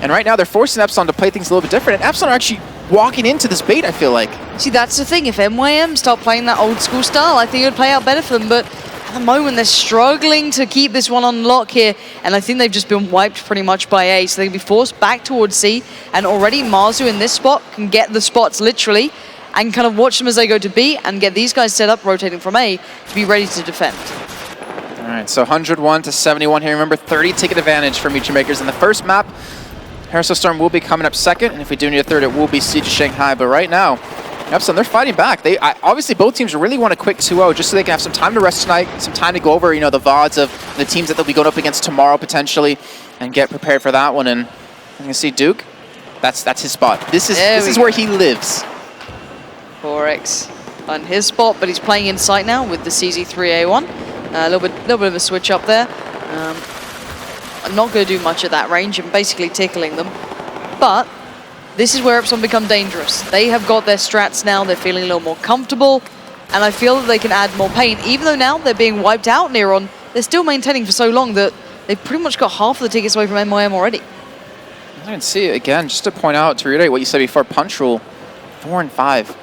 And right now, they're forcing Epsilon to play things a little bit different. And Epsilon are actually walking into this bait, I feel like. See, that's the thing. If MYM start playing that old school style, I think it would play out better for them. But at the moment, they're struggling to keep this one on lock here. And I think they've just been wiped pretty much by A. So they can be forced back towards C. And already Marzu in this spot can get the spots literally and kind of watch them as they go to B and get these guys set up rotating from A to be ready to defend. All right, so 101 to 71 here. Remember, 30-ticket advantage for Mia Makers in the first map. Harrisville Storm will be coming up second, and if we do need a third, it will be Siege of Shanghai. But right now, Epsilon, they're fighting back. Obviously, both teams really want a quick 2-0 just so they can have some time to rest tonight, some time to go over, you know, the VODs of the teams that they'll be going up against tomorrow potentially, and get prepared for that one. And you can see Duke, that's his spot. This is where he lives. 4X on his spot, but he's playing in sight now with the CZ3A1. A little bit of a switch up there. I'm not going to do much at that range. I'm basically tickling them. But this is where Epsilon become dangerous. They have got their strats now. They're feeling a little more comfortable. And I feel that they can add more pain. Even though now they're being wiped out near on they're still maintaining for so long that they've pretty much got half of the tickets away from MYM already. I can see it again, just to point out, to reiterate what you said before, Punch Rule, 4 and 5.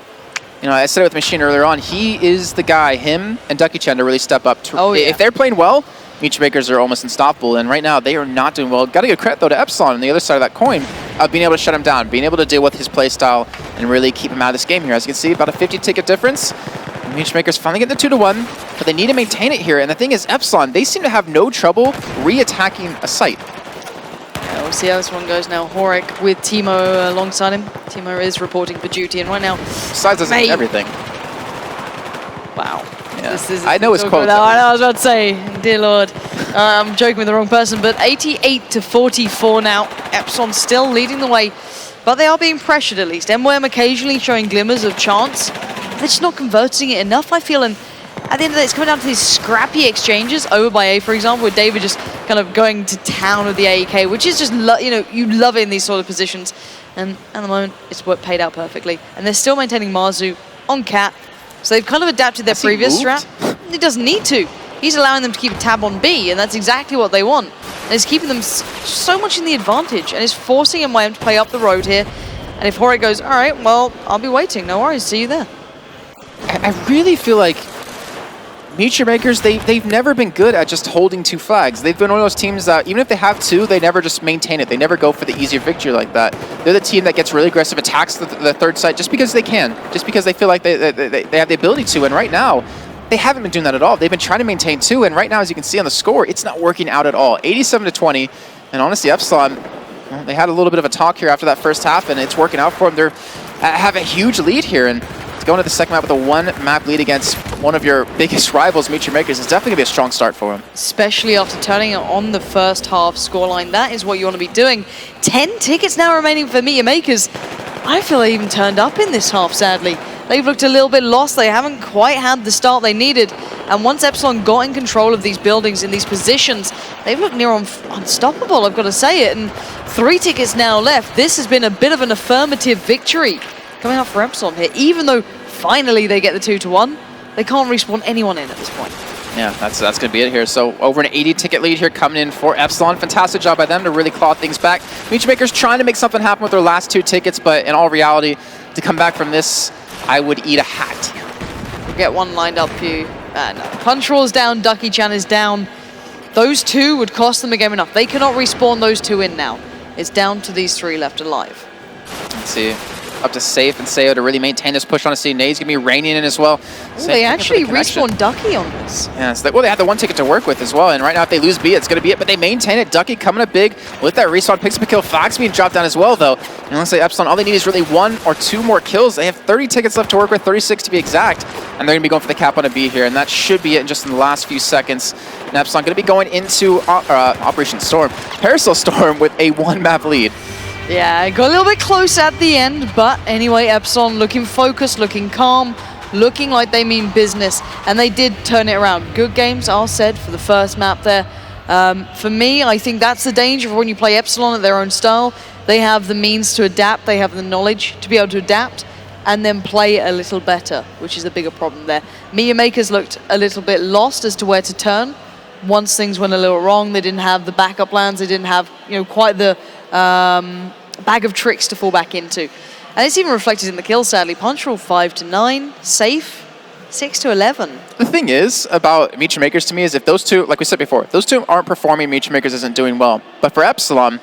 You know, I said it with Machine earlier on, he is the guy, him and Ducky Chan, to really step up. If they're playing well, Meech Makers are almost unstoppable, and right now they are not doing well. Got to give credit, though, to Epsilon on the other side of that coin, being able to shut him down, being able to deal with his play style, and really keep him out of this game here. As you can see, about a 50-ticket difference. Meech Makers finally getting the 2-1, but they need to maintain it here. And the thing is, Epsilon, they seem to have no trouble re-attacking a site. Yeah, we'll see how this one goes now. Horik with Timo alongside him. Timo is reporting for duty, and right now, Size doesn't mean everything. Wow. Yeah. This is I know his quote. I was about to say, dear Lord. I'm joking with the wrong person, but 88-44 now. Epsilon still leading the way, but they are being pressured at least. MWM occasionally showing glimmers of chance. They're just not converting it enough, I feel, and at the end of the day, it's coming down to these scrappy exchanges over by A, for example, with David just kind of going to town with the AEK, which is just, you love it in these sort of positions. And at the moment, it's paid out perfectly. And they're still maintaining Marzu on Cat. So they've kind of adapted their previous strat. He doesn't need to. He's allowing them to keep a tab on B, and that's exactly what they want. And it's keeping them so much in the advantage, and it's forcing MYM to play up the road here. And if Horik goes, all right, well, I'll be waiting. No worries. See you there. I really feel like Meteor Makers, they've never been good at just holding 2 flags. They've been one of those teams that, even if they have 2, they never just maintain it. They never go for the easier victory like that. They're the team that gets really aggressive, attacks the third site just because they can, just because they feel like they have the ability to. And right now, they haven't been doing that at all. They've been trying to maintain 2, and right now, as you can see on the score, it's not working out at all. 87-20, and honestly, Epsilon, well, they had a little bit of a talk here after that first half, and it's working out for them. They have a huge lead here, and going to the second map with a 1-map lead against one of your biggest rivals, Meteor Makers, is definitely going to be a strong start for them. Especially after turning it on the first half scoreline. That is what you want to be doing. 10 tickets now remaining for Meteor Makers. I feel they even turned up in this half, sadly. They've looked a little bit lost. They haven't quite had the start they needed. And once Epsilon got in control of these buildings, in these positions, they've looked near unstoppable, I've got to say it. And 3 tickets now left. This has been a bit of an affirmative victory coming up for Epsilon here. Even though finally they get the 2-1, they can't respawn anyone in at this point. Yeah, that's going to be it here. So over an 80-ticket lead here coming in for Epsilon. Fantastic job by them to really claw things back. Meteor Makers trying to make something happen with their last 2 tickets, but in all reality, to come back from this, I would eat a hat. We'll get one lined up for you. No. Punch Roll's down, Ducky Chan is down. Those 2 would cost them a game enough. They cannot respawn those 2 in now. It's down to these 3 left alive. Let's see. Up to Safe and Sayo to really maintain this push on a C. Nade's going to be raining in as well. Ooh, they actually respawned Ducky on this. Yeah, so they had the 1 ticket to work with as well, and right now if they lose B, it's going to be it, but they maintain it. Ducky coming up big with that respawn, picks up a kill. Fox being dropped down as well, though. And let's say Epsilon, all they need is really 1 or 2 more kills. They have 30 tickets left to work with, 36 to be exact, and they're going to be going for the cap on a B here, and that should be it in just in the last few seconds. And Epsilon going to be going into Operation Storm, Parasol Storm with a 1-map lead. Yeah, it got a little bit close at the end, but anyway, Epsilon looking focused, looking calm, looking like they mean business, and they did turn it around. Good games are said for the first map there. For me, I think that's the danger when you play Epsilon at their own style. They have the means to adapt, they have the knowledge to be able to adapt, and then play a little better, which is a bigger problem there. Meteor Makers looked a little bit lost as to where to turn. Once things went a little wrong, they didn't have the backup plans, they didn't have, quite the bag of tricks to fall back into. And it's even reflected in the kill, sadly. Punch Roll 5-9, Safe 6-11. The thing is about Meteor Makers to me is if those 2, like we said before, those 2 aren't performing, Meteor Makers isn't doing well. But for Epsilon,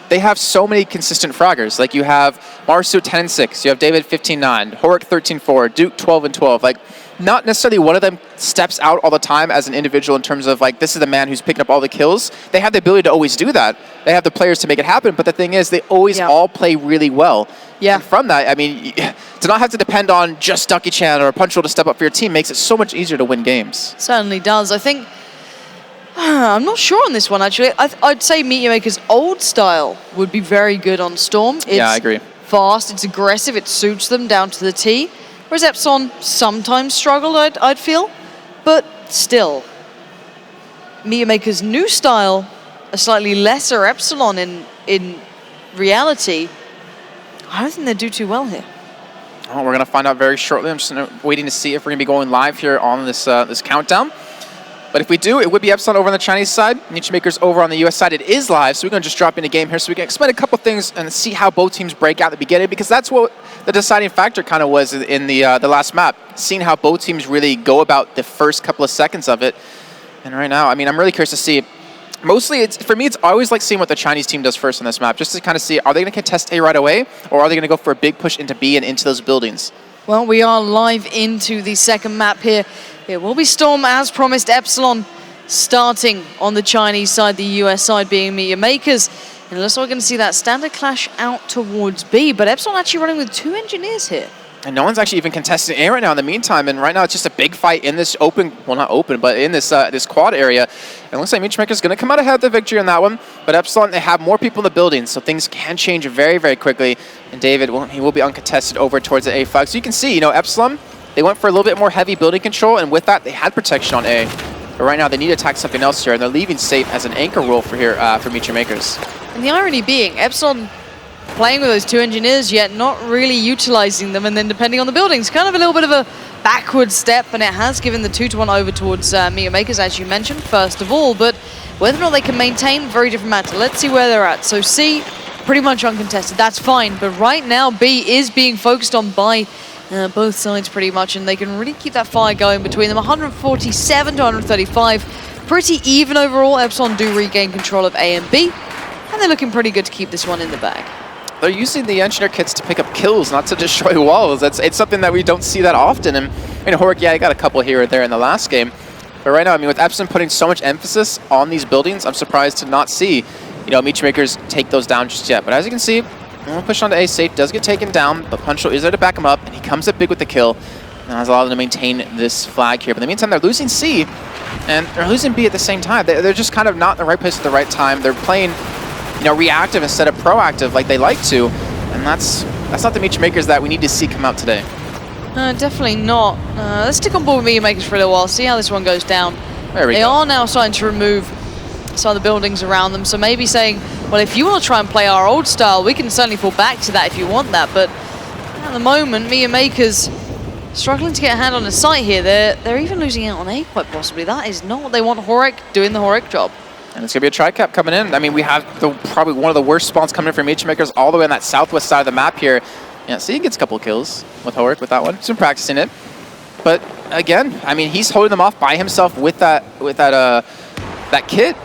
they have so many consistent fraggers. Like you have Marsu 10-6, you have David 15-9, Horik 13-4, Duke 12-12. Like not necessarily one of them steps out all the time as an individual in terms of like, this is the man who's picking up all the kills. They have the ability to always do that. They have the players to make it happen. But the thing is, they always all play really well. Yeah. And from that, I mean, to not have to depend on just Ducky Chan or Punch Roll to step up for your team makes it so much easier to win games. Certainly does. I think, I'm not sure on this one actually. I'd say Meteor Maker's old style would be very good on Storm. Yeah, I agree. Fast, it's aggressive, it suits them down to the T. Whereas Epsilon sometimes struggled, I'd feel. But still, Meteor Maker's new style, a slightly lesser Epsilon in reality, I don't think they do too well here. Oh, we're going to find out very shortly. I'm just waiting to see if we're going to be going live here on this this countdown. But But if we do, it would be Epsilon over on the Chinese side, Makers over on the US side. It is live, so we're going to just drop in a game here so we can explain a couple things and see how both teams break out at the beginning, because that's what the deciding factor kind of was in the last map, seeing how both teams really go about the first couple of seconds of it. And right now, I mean, I'm really curious to see. Mostly, for me, it's always like seeing what the Chinese team does first on this map, just to kind of see, are they going to contest A right away, or are they going to go for a big push into B and into those buildings? Well, we are live into the second map here. It will be Storm, as promised. Epsilon starting on the Chinese side, the US side being Meteor Makers. And it looks like we're going to see that standard clash out towards B, but Epsilon actually running with 2 engineers here. And no one's actually even contesting A right now in the meantime, and right now it's just a big fight in this open, well, not open, but in this this quad area. And it looks like Makers going to come out ahead of the victory on that one, but Epsilon, they have more people in the building, so things can change very, very quickly. And David, well, he will be uncontested over towards the A flag. So you can see, you know, Epsilon, they went for a little bit more heavy building control, and with that, they had protection on A. But right now, they need to attack something else here, and they're leaving safe as an anchor role for here for Makers. And the irony being, Epsilon playing with those 2 engineers, yet not really utilizing them, and then depending on the buildings, kind of a little bit of a backward step, and it has given the 2-1 over towards Meteor Makers, as you mentioned, first of all, but whether or not they can maintain, very different matter. Let's see where they're at. So C, pretty much uncontested, that's fine, but right now B is being focused on by both sides pretty much, and they can really keep that fire going between them. 147 to 135, pretty even overall. Epsilon do regain control of A and B, and they're looking pretty good to keep this one in the bag. They're using the engineer kits to pick up kills, not to destroy walls. It's something that we don't see that often. And Horik, yeah, he got a couple here or there in the last game. But right now, I mean, with Epsilon putting so much emphasis on these buildings, I'm surprised to not see, Makers take those down just yet. But as you can see, push on to A safe, does get taken down, but Punchel is there to back him up, and he comes up big with the kill. And has allowed them to maintain this flag here. But in the meantime, they're losing C, and they're losing B at the same time. They're just kind of not in the right place at the right time. They're playing reactive instead of proactive like they like to, and that's not the Makers that we need to see come out today. Definitely not. Let's stick on board with Meteor Makers for a little while, see how this one goes down. There we go. They are now starting to remove some of the buildings around them, so maybe saying, well, if you want to try and play our old style, we can certainly fall back to that if you want that, but at the moment, Meteor Makers struggling to get a hand on the site here. They're even losing out on A quite possibly. That is not what they want. Horik doing the Horik job. And it's going to be a tri-cap coming in. I mean, we have probably one of the worst spawns coming in for Makers all the way on that southwest side of the map here. Yeah, so he gets a couple kills with Horik with that one. He's been practicing it. But again, I mean, he's holding them off by himself with that kit.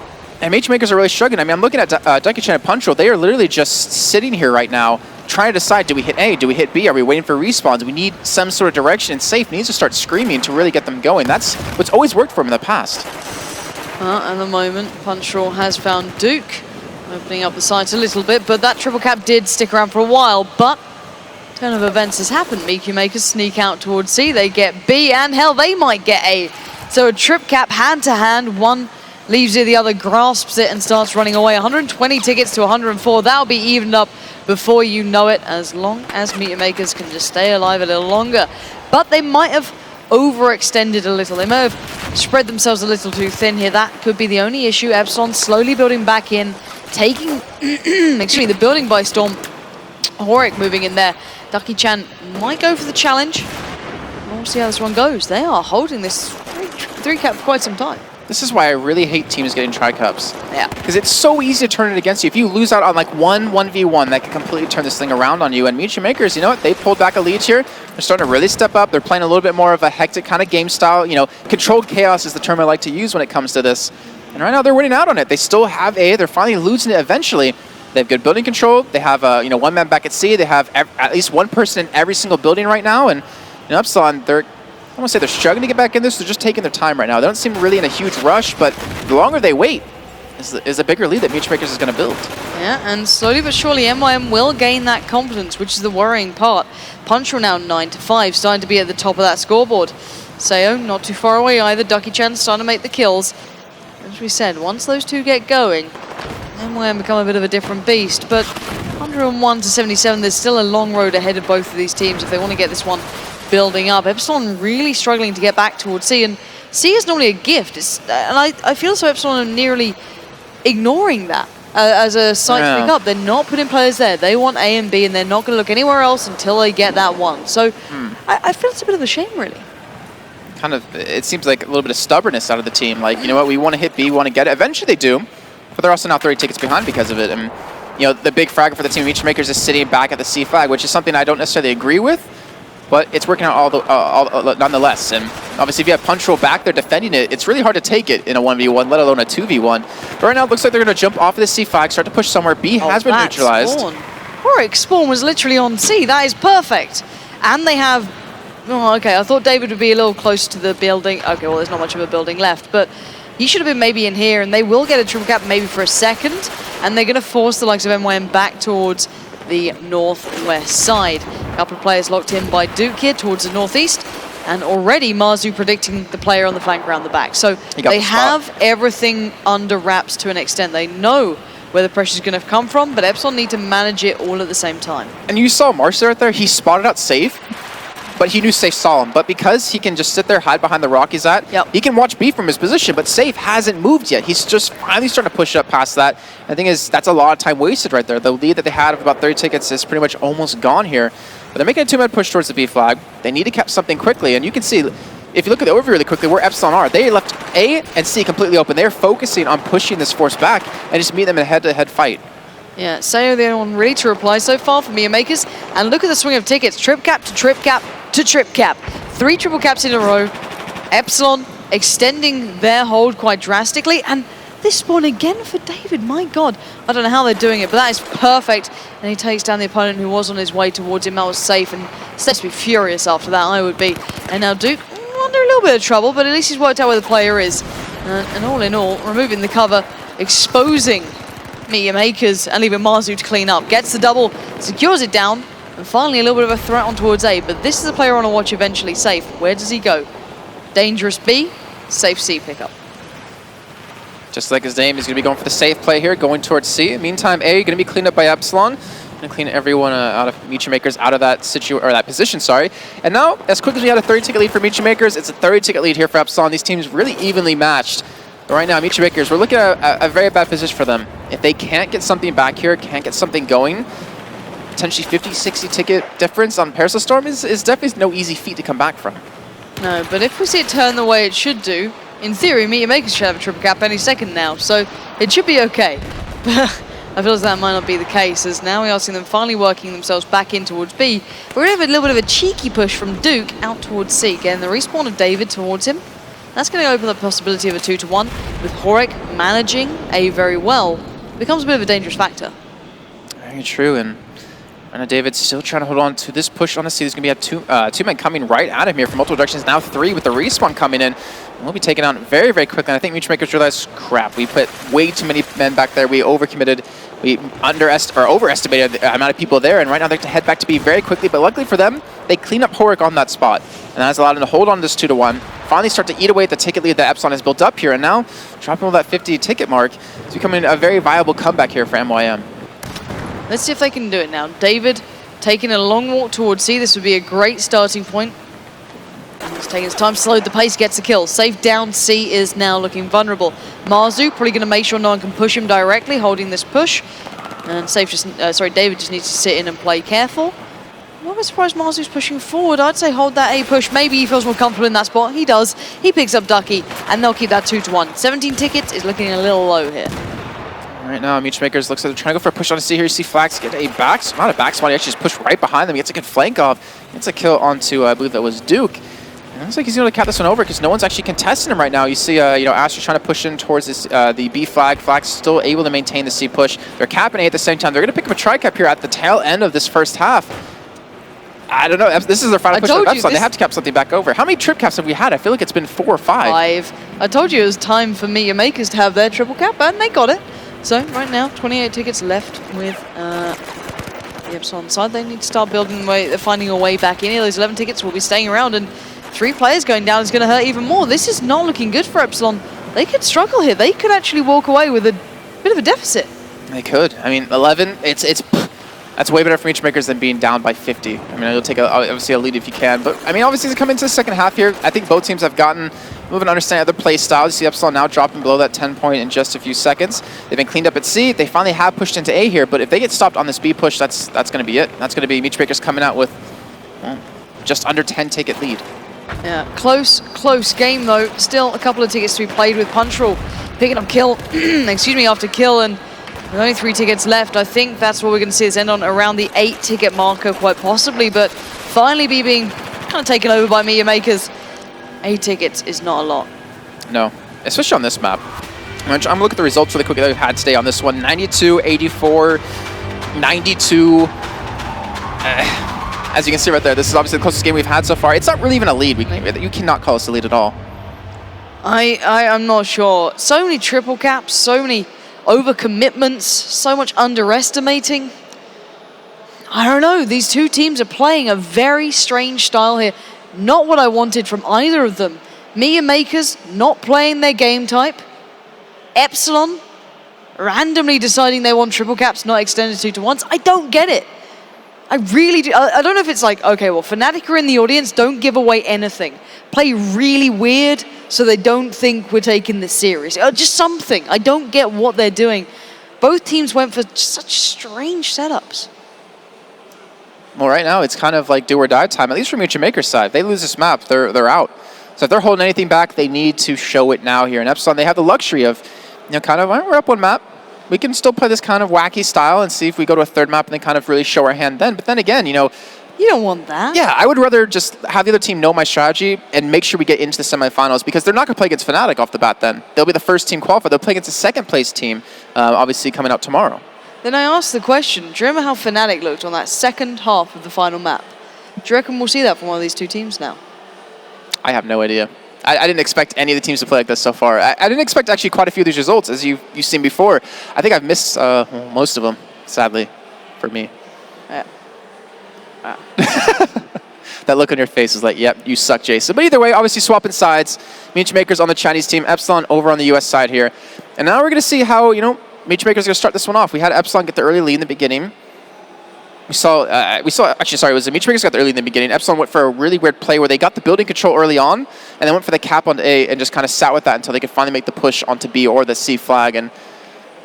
And Makers are really struggling. I mean, I'm looking at Ducky-chan and Punchel. They are literally just sitting here right now trying to decide, do we hit A, do we hit B, are we waiting for respawns? We need some sort of direction, and Safe needs to start screaming to really get them going. That's what's always worked for him in the past. At the moment, Punchel has found Duke, opening up the sights a little bit, but that triple cap did stick around for a while, but turn of events has happened. Meteor Makers sneak out towards C, they get B, and hell, they might get A. So a trip cap hand to hand, one leaves it, the other grasps it and starts running away. 120 tickets to 104, that'll be evened up before you know it, as long as Meteor Makers can just stay alive a little longer. But they might have overextended a little. They may have spread themselves a little too thin here. That could be the only issue. Epsilon slowly building back in, taking the building by storm. Horik moving in there. Ducky-chan might go for the challenge. We'll see how this one goes. They are holding this 3-cap for quite some time. This is why I really hate teams getting tri-cups. Yeah. Because it's so easy to turn it against you. If you lose out on like 1v1, that can completely turn this thing around on you. And Meteor Makers, you know what? They pulled back a lead here. They're starting to really step up. They're playing a little bit more of a hectic kind of game style. Controlled chaos is the term I like to use when it comes to this. And right now they're winning out on it. They still have A. They're finally losing it eventually. They have good building control. They have one man back at C. They have at least one person in every single building right now. And Epsilon, I don't want to say they're struggling to get back in this, they're just taking their time right now. They don't seem really in a huge rush, but the longer they wait is a bigger lead that Meteor Makers is going to build. Yeah, and slowly but surely MYM will gain that confidence, which is the worrying part. Punchel now 9-5, starting to be at the top of that scoreboard. Seo not too far away either. Ducky-chan starting to make the kills. As we said, once those two get going, MYM become a bit of a different beast, but 101 to 77, there's still a long road ahead of both of these teams if they want to get this one building up. Epsilon really struggling to get back towards C, and C is normally a gift. And I feel so Epsilon are nearly ignoring that as a site to pick up. They're not putting players there. They want A and B, and they're not going to look anywhere else until they get that one. So I feel it's a bit of a shame, really. kind of, it seems like a little bit of stubbornness out of the team. Like, you know what, we want to hit B, we want to get it. Eventually they do, but they're also now 30 tickets behind because of it. And, you know, the big fragger for the team of Meech Makers is sitting back at the C flag, which is something I don't necessarily agree with, but it's working out nonetheless. And obviously if you have punch roll back there defending it, it's really hard to take it in a 1v1, let alone a 2v1. But right now it looks like they're going to jump off of the C flag, start to push somewhere. B has been neutralized. Warwick's spawn was literally on C. That is perfect. And they have... Oh, okay, I thought David would be a little close to the building. Okay, well, there's not much of a building left, but he should have been maybe in here, and they will get a triple cap maybe for a second, and they're going to force the likes of MYM back towards the northwest side. A couple of players locked in by Duke here towards the northeast, and already Marzu predicting the player on the flank around the back. So they have everything under wraps to an extent. They know where the pressure is going to come from, but Epsilon need to manage it all at the same time. And you saw Marcer right there, he spotted out safe, but he knew Safe saw him. But because he can just sit there, hide behind the rock he's at, he can watch B from his position, but Safe hasn't moved yet. He's just finally starting to push up past that. And the thing is, that's a lot of time wasted right there. The lead that they had of about 30 tickets is pretty much almost gone here. But they're making a 2-man push towards the B flag. They need to catch something quickly, and you can see, if you look at the overview really quickly, where Epsilon are, they left A and C completely open. They're focusing on pushing this force back and just meet them in a head-to-head fight. Yeah, Sayo the only one ready to reply so far for Mia Makers. And look at the swing of tickets. Trip cap to trip cap to trip cap. 3 triple caps in a row. Epsilon extending their hold quite drastically. And this spawn again for David. My God. I don't know how they're doing it, but that is perfect. And he takes down the opponent who was on his way towards him. That was safe. And Steps to be furious after that, I would be. And now Duke under a little bit of trouble, but at least he's worked out where the player is. And all in all, removing the cover, exposing Media Makers and leaving Marzu to clean up. Gets the double, secures it down, and finally a little bit of a threat on towards A. But this is a player on a watch eventually. Safe. Where does he go? Dangerous B, safe C pickup. Just like his name, he's going to be going for the safe play here, going towards C. Meantime, A going to be cleaned up by Epsilon. Going to clean everyone out of Meech Makers out of that position, sorry. And now, as quick as we had a 30-ticket lead for Meech Makers, it's a 30-ticket lead here for Epsilon. These teams really evenly matched. But right now, Meech Makers, we're looking at a very bad position for them. If they can't get something back here, can't get something going, potentially 50, 60 ticket difference on Parasol Storm is definitely no easy feat to come back from. No, but if we see it turn the way it should do, in theory, Media Makers should have a triple cap any second now, so it should be okay. I feel as that might not be the case, as now we are seeing them finally working themselves back in towards B. We're going to have a little bit of a cheeky push from Duke out towards C, getting the respawn of David towards him. That's going to open the possibility of a 2-to-1, with Horik managing A very well. It becomes a bit of a dangerous factor. Very true, and I know David's still trying to hold on to this push. Honestly, there's going to be two men coming right at him here from multiple directions. Now 3 with the respawn coming in. And we'll be taken out very, very quickly. And I think Meech Makers realized, crap, we put way too many men back there. We overcommitted. We overestimated the amount of people there. And right now they have to head back to B very quickly. But luckily for them, they clean up Horik on that spot. And that's allowed them to hold on to this 2-to-1. Finally start to eat away at the ticket lead that Epsilon has built up here. And now, dropping over that 50 ticket mark, it's becoming a very viable comeback here for MYM. Let's see if they can do it now. David taking a long walk towards C. This would be a great starting point. He's taking his time to slow the pace, gets a kill. Safe down, C is now looking vulnerable. Marzu probably going to make sure no one can push him directly, holding this push. And David just needs to sit in and play careful. I'm not surprised Marzu's pushing forward. I'd say hold that A push. Maybe he feels more comfortable in that spot. He does. He picks up Ducky, and they'll keep that 2-to-1. 17 tickets is looking a little low here. Right now, Meech Makers looks like they're trying to go for a push on a C here. You see Flax get a back, not a back spot, he actually just pushed right behind them. He gets a good flank off. Gets a kill onto, I believe that was Duke. And it looks like he's going to cap this one over because no one's actually contesting him right now. You see, Asher trying to push in towards this, the B flag. Flax still able to maintain the C push. They're capping A at the same time. They're going to pick up a tri-cap here at the tail end of this first half. I don't know. This is their final push for Epsilon. They have to cap something back over. How many trip caps have we had? I feel like it's been 4 or 5. 5. I told you it was time for Media Makers to have their triple cap, and they got it. So right now, 28 tickets left with the Epsilon side. They need to start building finding a way back in. Those 11 tickets will be staying around, and 3 players going down is going to hurt even more. This is not looking good for Epsilon. They could struggle here. They could actually walk away with a bit of a deficit. They could. I mean, 11. That's way better for Meech Makers than being down by 50. I mean, you'll take obviously a lead if you can, but I mean, obviously to come into the second half here, I think both teams have gotten moving to understand other play styles. You see Epsilon now dropping below that 10 point in just a few seconds. They've been cleaned up at C. They finally have pushed into A here, but if they get stopped on this B push, that's going to be it. That's going to be Meech Makers coming out with just under 10 ticket lead. Yeah, close game though. Still a couple of tickets to be played with. Punchroll picking up kill, excuse me, after kill, and with only 3 tickets left, I think that's what we're going to see this end on, around the 8-ticket marker, quite possibly. But finally being kind of taken over by Meteor Makers. 8 tickets is not a lot. No, especially on this map. I'm going to look at the results really quick that we've had today on this one. 92, 84, 92. As you can see right there, this is obviously the closest game we've had so far. It's not really even a lead. You cannot call us a lead at all. I'm not sure. So many triple caps, so many overcommitments, so much underestimating. I don't know. These two teams are playing a very strange style here. Not what I wanted from either of them. Meteor Makers not playing their game type. Epsilon randomly deciding they want triple caps, not extended 2-to-1s. I don't get it. I really do. I don't know if it's like, okay, well, Fnatic are in the audience, don't give away anything. Play really weird so they don't think we're taking this serious. Just something. I don't get what they're doing. Both teams went for such strange setups. Well, right now, it's kind of like do or die time, at least from Meteor Maker's side. If they lose this map, they're out. So if they're holding anything back, they need to show it now here. In Epsilon, they have the luxury of, kind of, we're up 1 map. We can still play this kind of wacky style and see if we go to a 3rd map and then kind of really show our hand then. But then again, you don't want that. Yeah, I would rather just have the other team know my strategy and make sure we get into the semifinals, because they're not going to play against Fnatic off the bat then. They'll be the first team qualified. They'll play against the 2nd place team, obviously coming out tomorrow. Then I asked the question, do you remember how Fnatic looked on that 2nd half of the final map? Do you reckon we'll see that from one of these two teams now? I have no idea. I didn't expect any of the teams to play like this so far. I didn't expect actually quite a few of these results, as you've seen before. I think I've missed most of them, sadly, for me. Yeah. That look on your face is like, yep, you suck, Jason. But either way, obviously swapping sides. Meteor Makers on the Chinese team, Epsilon over on the US side here. And now we're going to see how, Meteor Makers are going to start this one off. We had Epsilon get the early lead in the beginning. It was the Meteor Makers got the early in the beginning. Epsilon went for a really weird play where they got the building control early on, and then went for the cap onto A and just kind of sat with that until they could finally make the push onto B or the C flag. And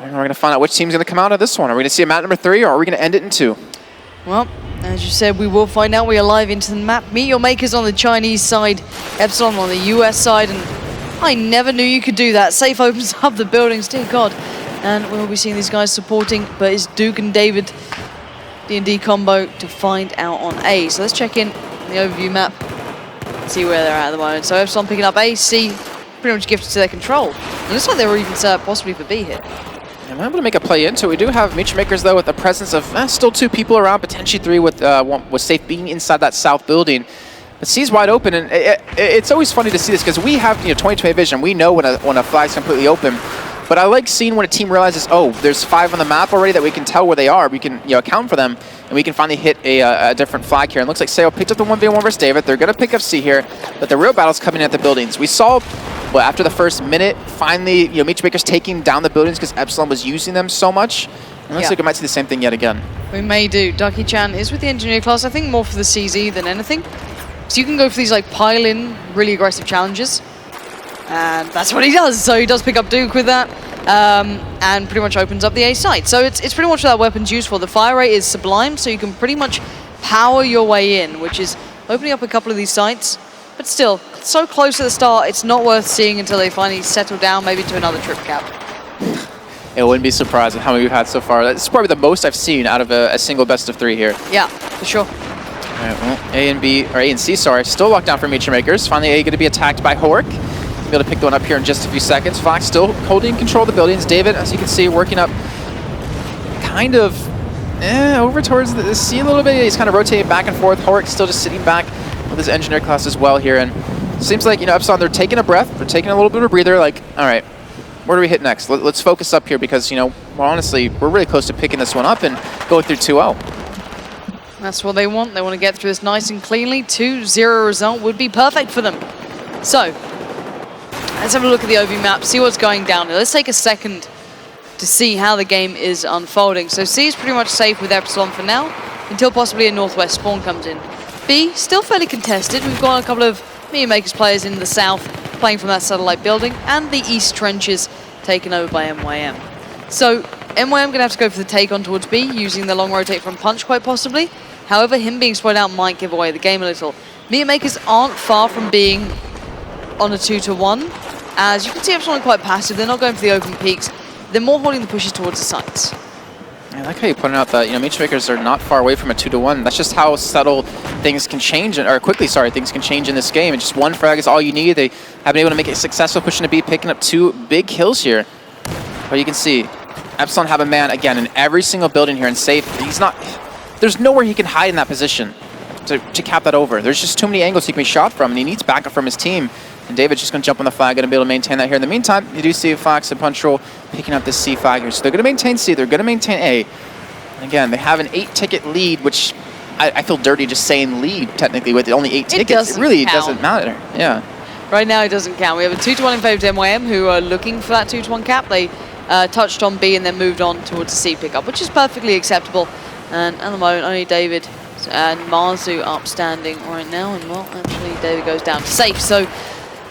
we're going to find out which team's going to come out of this one. Are we going to see a map number 3, or are we going to end it in 2? Well, as you said, we will find out. We are live into the map. Meteor Makers on the Chinese side, Epsilon on the US side, and I never knew you could do that. Safe opens up the buildings, dear God. And we'll be seeing these guys supporting, but it's Duke and David D&D combo to find out on A. So let's check in the overview map, see where they're at the moment. So Epsilon picking up A, C, pretty much gifted to their control. It looks like they were even set up possibly for B here. I'm able to make a play into it. We do have Meteor Makers, though, with the presence of still 2 people around, potentially 3 with Safe being inside that south building. But C's wide open, and it's always funny to see this because we have 20/20 vision. We know when a flag's completely open. But I like seeing when a team realizes, oh, there's 5 on the map already that we can tell where they are. We can account for them, and we can finally hit a different flag here. And it looks like Seo picked up the 1v1 versus David. They're going to pick up C here, but the real battle's coming at the buildings. We saw, after the first minute, finally, Meteor Makers taking down the buildings because Epsilon was using them so much. And it looks like we might see the same thing yet again. We may do. Ducky-chan is with the engineer class, I think more for the CZ than anything. So you can go for these pile-in, really aggressive challenges. And that's what he does. So he does pick up Duke with that. And pretty much opens up the A site. So it's pretty much what that weapon's used for. The fire rate is sublime, so you can pretty much power your way in, which is opening up a couple of these sites. But still, so close at the start, it's not worth seeing until they finally settle down, maybe to another trip cap. It wouldn't be surprised at how many we've had so far. That's probably the most I've seen out of a single best of 3 here. Yeah, for sure. All right, well, A and C, still locked down for Meteor Makers. Finally, A going to be attacked by Hork. Be able to pick the one up here in just a few seconds. Fox still holding control of the buildings. David, as you can see, working up kind of over towards the C a little bit. He's kind of rotating back and forth. Hork still just sitting back with his engineer class as well here. And it seems like, Epsilon, they're taking a breath. They're taking a little bit of a breather. Like, all right, where do we hit next? Let's focus up here because, well, honestly, we're really close to picking this one up and going through 2-0. That's what they want. They want to get through this nice and cleanly. 2-0 result would be perfect for them. So, let's have a look at the OV map, see what's going down here. Let's take a second to see how the game is unfolding. So C is pretty much safe with Epsilon for now, until possibly a Northwest spawn comes in. B, still fairly contested. We've got a couple of Meteor Makers players in the south playing from that satellite building, and the east trenches taken over by MYM. So MYM going to have to go for the take on towards B, using the long rotate from Punch quite possibly. However, him being spread out might give away the game a little. Meteor Makers aren't far from being on a 2-1. As you can see, Epsilon are quite passive. They're not going for the open peaks. They're more holding the pushes towards the sites. I like how you pointed out that, you know, Meteor Makers are not far away from a 2-1. That's just how subtle things can change, or quickly, sorry, things can change in this game. And just one frag is all you need. They have been able to make it successful, pushing to B, picking up 2 big kills here. But you can see, Epsilon have a man, again, in every single building here, and safe. He's not, there's nowhere he can hide in that position to cap that over. There's just too many angles he can be shot from, and he needs backup from his team. And David's just going to jump on the flag, going to be able to maintain that here. In the meantime, you do see Fox and Punchroll picking up this C flag here. So they're going to maintain C, they're going to maintain A. And again, they have an 8-ticket lead, which I feel dirty just saying lead, technically, with only 8 tickets. It really doesn't matter. Yeah. Right now, it doesn't count. We have a 2-1 in favor of MYM, who are looking for that 2-1 cap. They touched on B and then moved on towards the C pickup, which is perfectly acceptable. And at the moment, only David and Marzu upstanding right now. And, well, actually, David goes down to safe. So,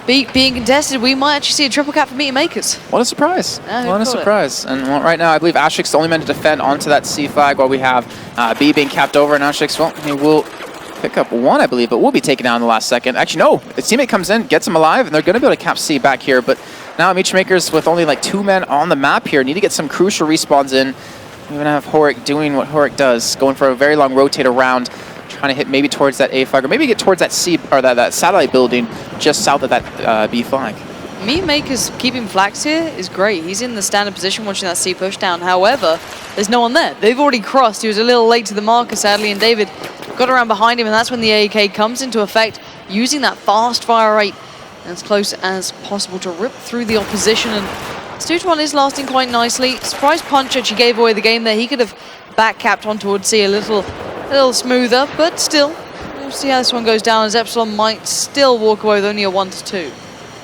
being contested, we might actually see a triple cap for Meteor Makers. What a surprise. What a surprise. And well, right now, I believe Ashik's the only man to defend onto that C flag while we have B being capped over. And Ashik's, well, he will pick up 1, I believe, but will be taken down in the last second. Actually, no. His teammate comes in, gets him alive, and they're going to be able to cap C back here. But now Meteor Makers, with only like 2 men on the map here, need to get some crucial respawns in. We're going to have Horik doing what Horik does, going for a very long rotate around, trying to hit maybe towards that A flag, or maybe get towards that C, or that satellite building just south of that B flag. Meteor Makers keeping flags here is great. He's in the standard position watching that C push down. However, there's no one there. They've already crossed. He was a little late to the marker, sadly, and David got around behind him, and that's when the AAK comes into effect, using that fast fire rate as close as possible to rip through the opposition. And Stu1 is lasting quite nicely. Surprise punch actually gave away the game there. He could have back capped on towards C a little smoother, but still, we'll see how this one goes down, as Epsilon might still walk away with only a 1-2.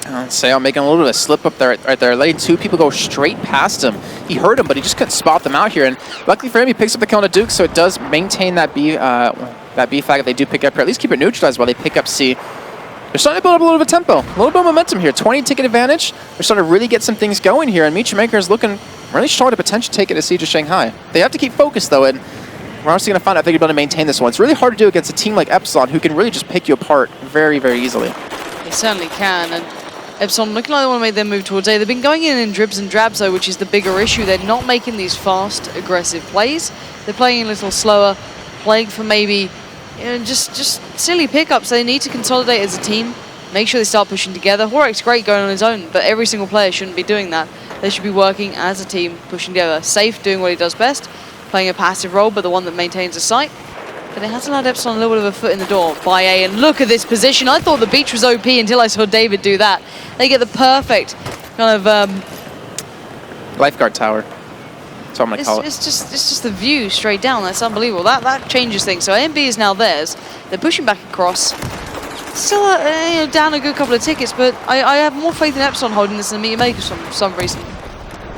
Sayal making a little bit of a slip up there, right there, letting 2 people go straight past him. He heard him, but he just couldn't spot them out here. And luckily for him, he picks up the kill on a Duke, so it does maintain that B flag if they do pick up here. At least keep it neutralized while they pick up C. They're starting to build up a little bit of tempo, a little bit of momentum here. 20-ticket advantage. They're starting to really get some things going here, and Meteor Maker is looking really strong to potentially take it to Siege of Shanghai. They have to keep focused, though, and we're honestly going to find out if they're going to be able to maintain this one. It's really hard to do against a team like Epsilon, who can really just pick you apart very, very easily. They certainly can, and Epsilon looking like they want to make their move towards A. They've been going in dribs and drabs, though, which is the bigger issue. They're not making these fast, aggressive plays. They're playing a little slower, playing for maybe just silly pickups. They need to consolidate as a team, make sure they start pushing together. Horik's great going on his own, but every single player shouldn't be doing that. They should be working as a team, pushing together. Safe, doing what he does best, playing a passive role, but the one that maintains the site. But it has allowed Epsilon a little bit of a foot in the door by A. And look at this position. I thought the beach was OP until I saw David do that. They get the perfect kind of lifeguard tower. That's what I'm gonna call it. It's just the view straight down. That's unbelievable. That changes things. So A and B is now theirs. They're pushing back across. Still down a good couple of tickets, but I have more faith in Epsilon holding this than Meteor Makers for some reason.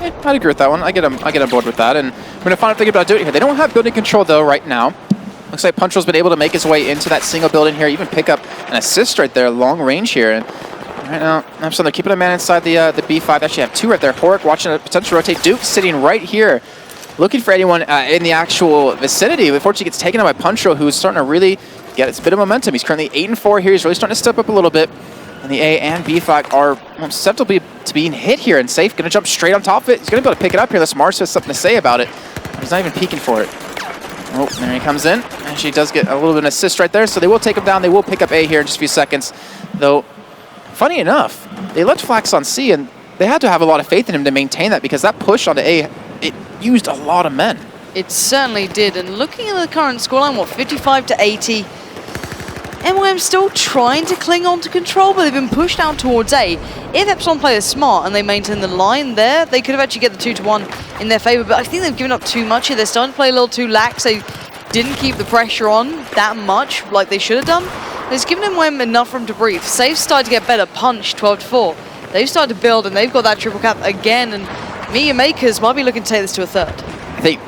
Yeah, I'd agree with that one. I get on board with that, and we're gonna find out if they're about to do it here. They don't have building control though right now. Looks like Punchroll's been able to make his way into that single building here, even pick up an assist right there, long range here. And right now, Epsilon, they're keeping a man inside the B5. They actually have 2 right there. Horik watching a potential rotate. Duke sitting right here, looking for anyone in the actual vicinity. Unfortunately, gets taken out by Punchroll, who's starting to really get a bit of momentum. He's currently 8-4 here. He's really starting to step up a little bit. And the A and B flag are susceptible to being hit here, and Safe going to jump straight on top of it. He's going to be able to pick it up here unless Mars has something to say about it. He's not even peeking for it. Oh, there he comes in. Actually does get a little bit of an assist right there, so they will take him down. They will pick up A here in just a few seconds. Though, funny enough, they left Flax on C, and they had to have a lot of faith in him to maintain that, because that push onto A, it used a lot of men. It certainly did, and looking at the current scoreline, 55-80, MYM still trying to cling on to control, but they've been pushed out towards A. If Epsilon play this smart and they maintain the line there, they could have actually get the 2-1 in their favor, but I think they've given up too much here. They're starting to play a little too lax. They didn't keep the pressure on that much like they should have done. It's given MYM enough room to breathe. Safe started to get better. Punch, 12-4. They've started to build, and they've got that triple cap again, and Meteor Makers might be looking to take this to a third.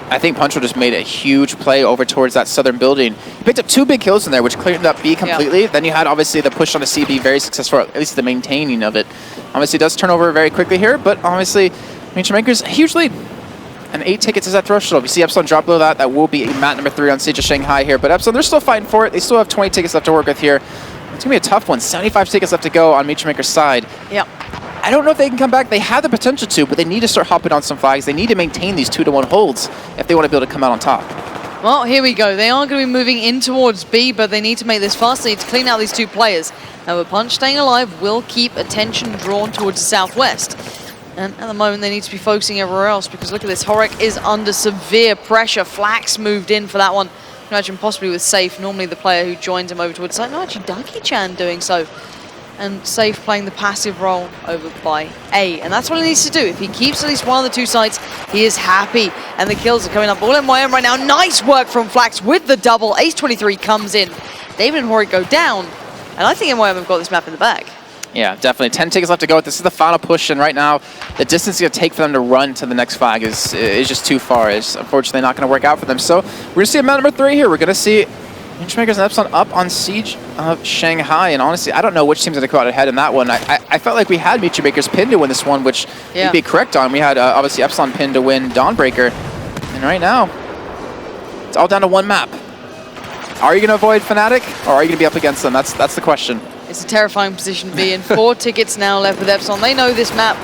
I think Punchroll just made a huge play over towards that southern building. He picked up 2 big kills in there, which cleared up B completely. Yeah. Then you had, obviously, the push on the CB, very successful, at least the maintaining of it. Obviously, it does turn over very quickly here, but obviously, Meteor Makers, a huge lead. And 8 tickets is that threshold. We see Epsilon drop below that. That will be map number 3 on Siege of Shanghai here. But Epsilon, they're still fighting for it. They still have 20 tickets left to work with here. It's going to be a tough one. 75 tickets left to go on Meechmaker's side. Yeah. I don't know if they can come back. They have the potential to, but they need to start hopping on some flags. They need to maintain these 2-1 holds if they want to be able to come out on top. Well, here we go. They are going to be moving in towards B, but they need to make this fast. They need to clean out these 2 players. Now, Punch staying alive will keep attention drawn towards the southwest. And at the moment, they need to be focusing everywhere else because look at this. Horek is under severe pressure. Flax moved in for that one. Imagine possibly with Safe, normally the player who joins him over towards the side. No, actually, Ducky-chan doing so. And Safe playing the passive role over by A. And that's what he needs to do. If he keeps at least one of the 2 sites, he is happy. And the kills are coming up all NYM right now. Nice work from Flax with the double. Ace 23 comes in. David and Horek go down. And I think NYM have got this map in the bag. Yeah, definitely. 10 tickets left to go. This is the final push, and right now, the distance it's going to take for them to run to the next flag is just too far. It's unfortunately not going to work out for them. So we're going to see map number 3 here. We're going to see Meechmakers and Epsilon up on Siege of Shanghai, and honestly, I don't know which team's going to come out ahead in that one. I felt like we had Meechmakers pinned to win this one, which you'd be correct on. We had, obviously, Epsilon pinned to win Dawnbreaker, and right now, it's all down to one map. Are you going to avoid Fnatic, or are you going to be up against them? That's the question. It's a terrifying position to be in. 4 tickets now left with Epsilon. They know this map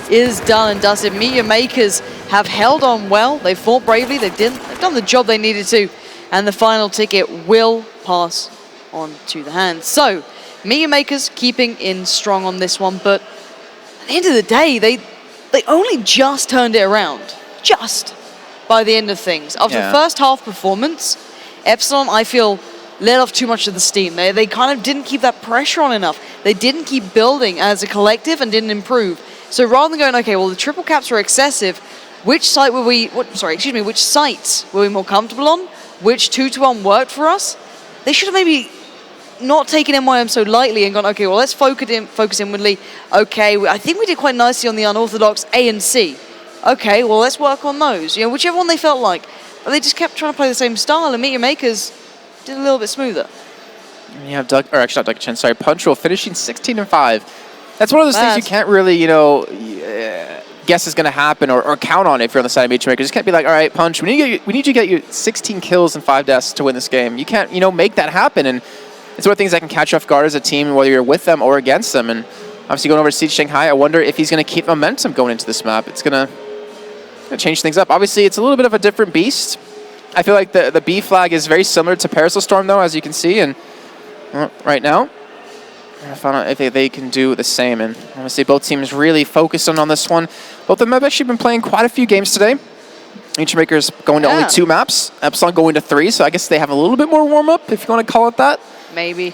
is done and dusted. Meteor Makers have held on well. They fought bravely. They've done the job they needed to. And the final ticket will pass on to the hands. So, Meteor Makers keeping in strong on this one. But at the end of the day, they only just turned it around. Just by the end of things. After the first half performance, Epsilon, I feel, let off too much of the steam. They kind of didn't keep that pressure on enough. They didn't keep building as a collective and didn't improve. So rather than going, okay, well, the triple caps were excessive, which sites were we more comfortable on? Which 2-1 worked for us? They should have maybe not taken NYM so lightly and gone, okay, well, let's focus inwardly. Okay, I think we did quite nicely on the unorthodox A and C. Okay, well, let's work on those. You know, whichever one they felt like. But they just kept trying to play the same style, and Meteor Makers did a little bit smoother. You have Punchroll finishing 16-5. That's one of those things you can't really, guess is going to happen or count on if you're on the side of Meechmaker. You just can't be like, all right, Punch, we need you to get you 16 kills and 5 deaths to win this game. You can't, make that happen. And it's one of the things that can catch you off guard as a team, whether you're with them or against them. And obviously going over to Siege Shanghai, I wonder if he's going to keep momentum going into this map. It's going to change things up. Obviously, it's a little bit of a different beast. I feel like the B flag is very similar to Parasol Storm, though, as you can see. And right now, I found out if they can do the same. And obviously, both teams really focused on this one. Both of them have actually been playing quite a few games today. Meechmaker's going to only 2 maps. Epsilon going to 3, so I guess they have a little bit more warm-up, if you want to call it that. Maybe.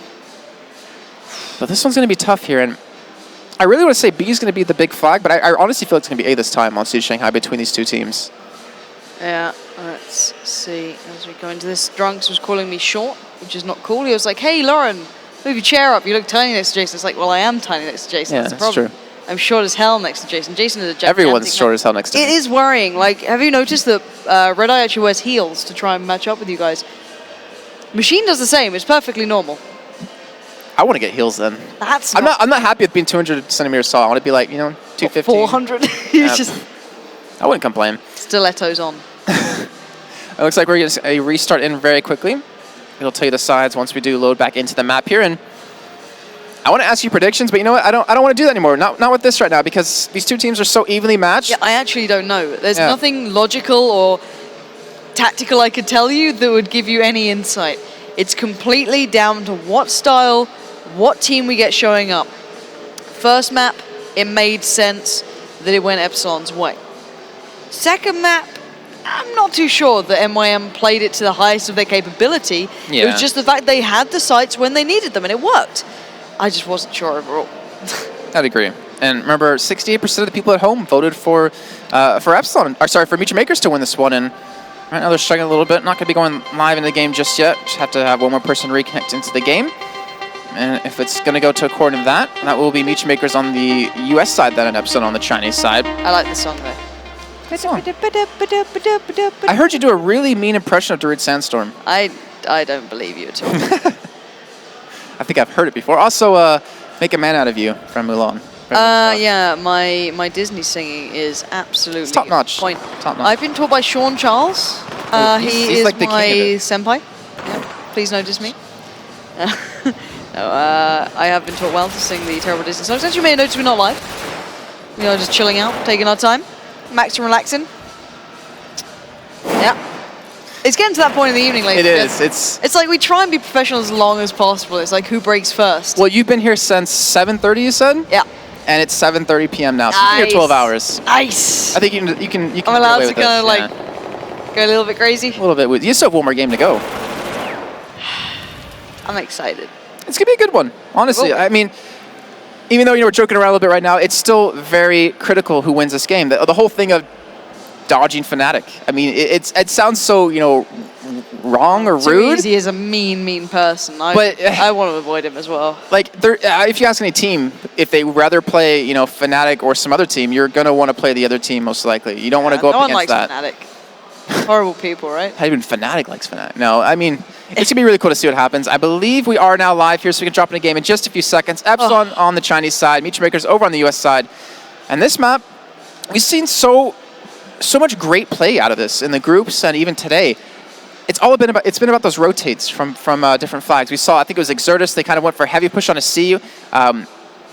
But this one's going to be tough here. And I really want to say B is going to be the big flag, but I honestly feel it's going to be A this time on Siege Shanghai between these 2 teams. Yeah, let's see. As we go into this, Drunks was calling me short, which is not cool. He was like, hey, Lauren, move your chair up. You look tiny next to Jason. It's like, well, I am tiny next to Jason. Yeah, that's the problem. True. I'm short as hell next to Jason. Jason is a gigantic Everyone's short as hell next to me. It is worrying. Like, have you noticed that Red Eye actually wears heels to try and match up with you guys? Machine does the same. It's perfectly normal. I want to get heels then. I'm not happy with being 200 centimeters tall. I want to be like, 250. 400. Just I wouldn't complain. Stilettos on. It looks like we're going to restart in very quickly. It'll tell you the sides once we do load back into the map here. And I want to ask you predictions, but you know what? I don't want to do that anymore. Not with this right now, because these 2 teams are so evenly matched. Yeah, I actually don't know. There's nothing logical or tactical I could tell you that would give you any insight. It's completely down to what style, what team we get showing up. First map, it made sense that it went Epsilon's way. Second map, I'm not too sure that MYM played it to the highest of their capability. Yeah. It was just the fact they had the sites when they needed them, and it worked. I just wasn't sure overall. I'd agree. And remember, 68% of the people at home voted for Epsilon, or sorry, for Meechmakers to win this one. And right now they're struggling a little bit. Not going to be going live into the game just yet. Just have to have one more person reconnect into the game. And if it's going to go to according to that, that will be Meechmakers on the US side, then, and Epsilon on the Chinese side. I like this song, though. I heard you do a really mean impression of Darude Sandstorm. I don't believe you at all. I think I've heard it before. Also, Make a Man Out of You from Mulan. Yeah, my Disney singing is absolutely It's top notch. point. Top notch. I've been taught by Sean Charles. He's He is like the my king of it. senpai. Yeah, please notice me. No, I have been taught well to sing the terrible Disney songs. As you may have noticed, we're not live. You know, just chilling out, taking our time, maxing, relaxing. Yeah. It's getting to that point in the evening, ladies. It and is. gents. It's like we try and be professional as long as possible. It's like who breaks first. Well, you've been here since 7:30, you said? Yeah. And it's 7:30 p.m. now, so you've been here 12 hours. Nice. I think you can I'm get allowed away to with kind of this, like yeah. go a little bit crazy. A little bit. You still have one more game to go. I'm excited. It's gonna be a good one, honestly. Will. I mean, even though we're joking around a little bit right now, it's still very critical who wins this game. The whole thing of dodging Fnatic. I mean, it sounds so wrong or rude. He is a mean person. But I want to avoid him as well. Like, if you ask any team, if they rather play, Fnatic or some other team, you're gonna want to play the other team most likely. You don't want to go no up one against that. likes Fnatic. Horrible people, right? How even Fnatic likes Fnatic? No, I mean, it's gonna be really cool to see what happens. I believe we are now live here, so we can drop in a game in just a few seconds. Epsilon on the Chinese side, Meatmakers over on the US side. And this map, we've seen so much great play out of this in the groups and even today. It's been about those rotates from different flags. We saw, I think it was Exertus, they kind of went for a heavy push on a C.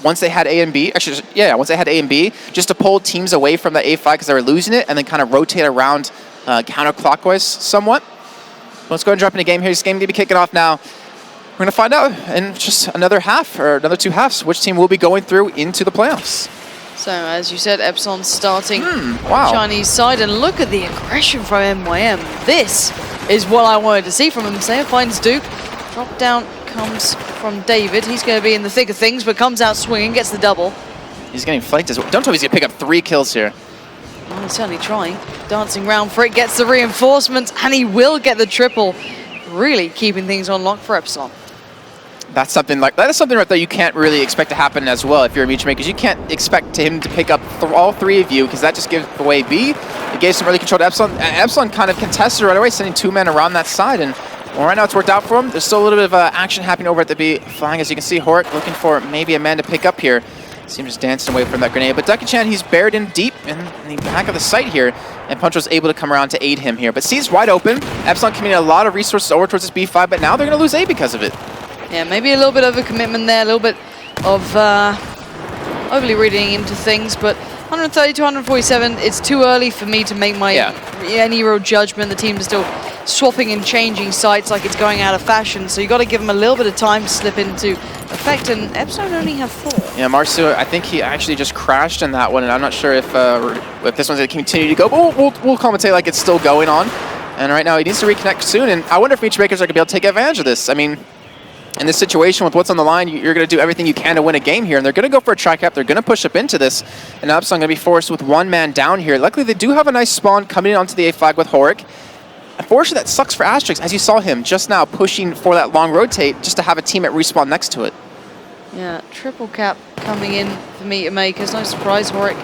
Once they had A and B, actually, yeah, once they had A and B, just to pull teams away from the A flag because they were losing it, and then kind of rotate around counterclockwise somewhat. Let's go ahead and drop in a game here. This game going to be kicking off now. We're going to find out in just another half, or another 2 halves, which team will be going through into the playoffs. So, as you said, Epsilon starting wow. Chinese side, and look at the aggression from MYM. This is what I wanted to see from him. Sayer finds Duke. Drop down comes from David. He's going to be in the thick of things, but comes out swinging, gets the double. He's getting flanked as well. Don't tell me he's going to pick up 3 kills here. Well, he's certainly trying. Dancing round for it, gets the reinforcements, and he will get the triple. Really keeping things on lock for Epsilon. That is something right there you can't really expect to happen as well if you're a Meatmakers. You can't expect him to pick up all 3 of you because that just gives away B. It gave some early control to Epsilon. Epsilon kind of contested right away, sending 2 men around that side. And well, right now it's worked out for him. There's still a little bit of action happening over at the B flying. As you can see, Horic looking for maybe a man to pick up here. Seems just dancing away from that grenade. But Ducky-chan, he's buried in deep in the back of the site here. And Punch was able to come around to aid him here. But C's wide open. Epsilon committing a lot of resources over towards this B5, but now they're going to lose A because of it. Yeah, maybe a little bit of a commitment there, a little bit of overly reading into things, but 130 to 147, it's too early for me to make my any real judgment. The teams are still swapping and changing sites like it's going out of fashion, so you got to give them a little bit of time to slip into effect, and Epsilon only have 4. Yeah, Marsu, I think he actually just crashed in that one, and I'm not sure if this one's going to continue to go, but we'll commentate like it's still going on. And right now he needs to reconnect soon, and I wonder if Meatmakers are going to be able to take advantage of this. I mean, in this situation with what's on the line, you're going to do everything you can to win a game here, and they're going to go for a tri-cap. They're going to push up into this, and Epsilon going to be forced with 1 man down here. Luckily, they do have a nice spawn coming in onto the A flag with Horic. Unfortunately, that sucks for Asterix, as you saw him just now pushing for that long rotate just to have a team at respawn next to it. Yeah, triple cap coming in for Meatmakers. No surprise, Horic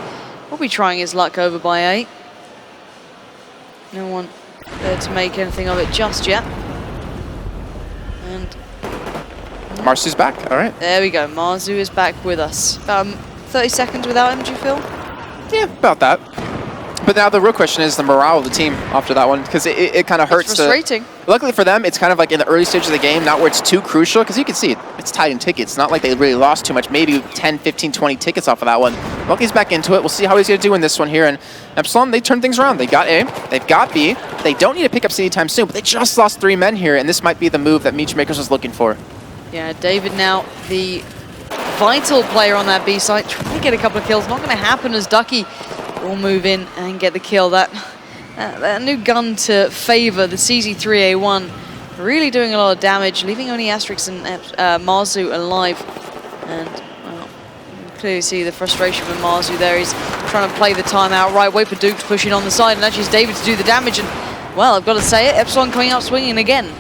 will be trying his luck over by A. No one there to make anything of it just yet. And Marsu's back, all right. there we go, Marzu is back with us. 30 seconds without him, do you feel? Yeah, about that. But now the real question is the morale of the team after that one, because it kind of hurts. It's frustrating. Luckily for them, it's kind of like in the early stages of the game, not where it's too crucial, because you can see it's tied in tickets. Not like they really lost too much, maybe 10, 15, 20 tickets off of that one. Lucky's back into it. We'll see how he's going to do in this one here. And Epsilon, they turn things around. They got A, they've got B. They don't need to pick up C anytime soon, but they just lost 3 men here, and this might be the move that Meatmakers was looking for. Yeah, David now the vital player on that B site, trying to get a couple of kills. Not going to happen as Ducky will move in and get the kill. That new gun to favor the CZ3A1, really doing a lot of damage, leaving only Asterix and Marzu alive. And well, you can clearly see the frustration with Marzu there. He's trying to play the time out right, wait for Duke to push in on the side, and actually it's David to do the damage. And well, I've got to say it, Epsilon coming out swinging again.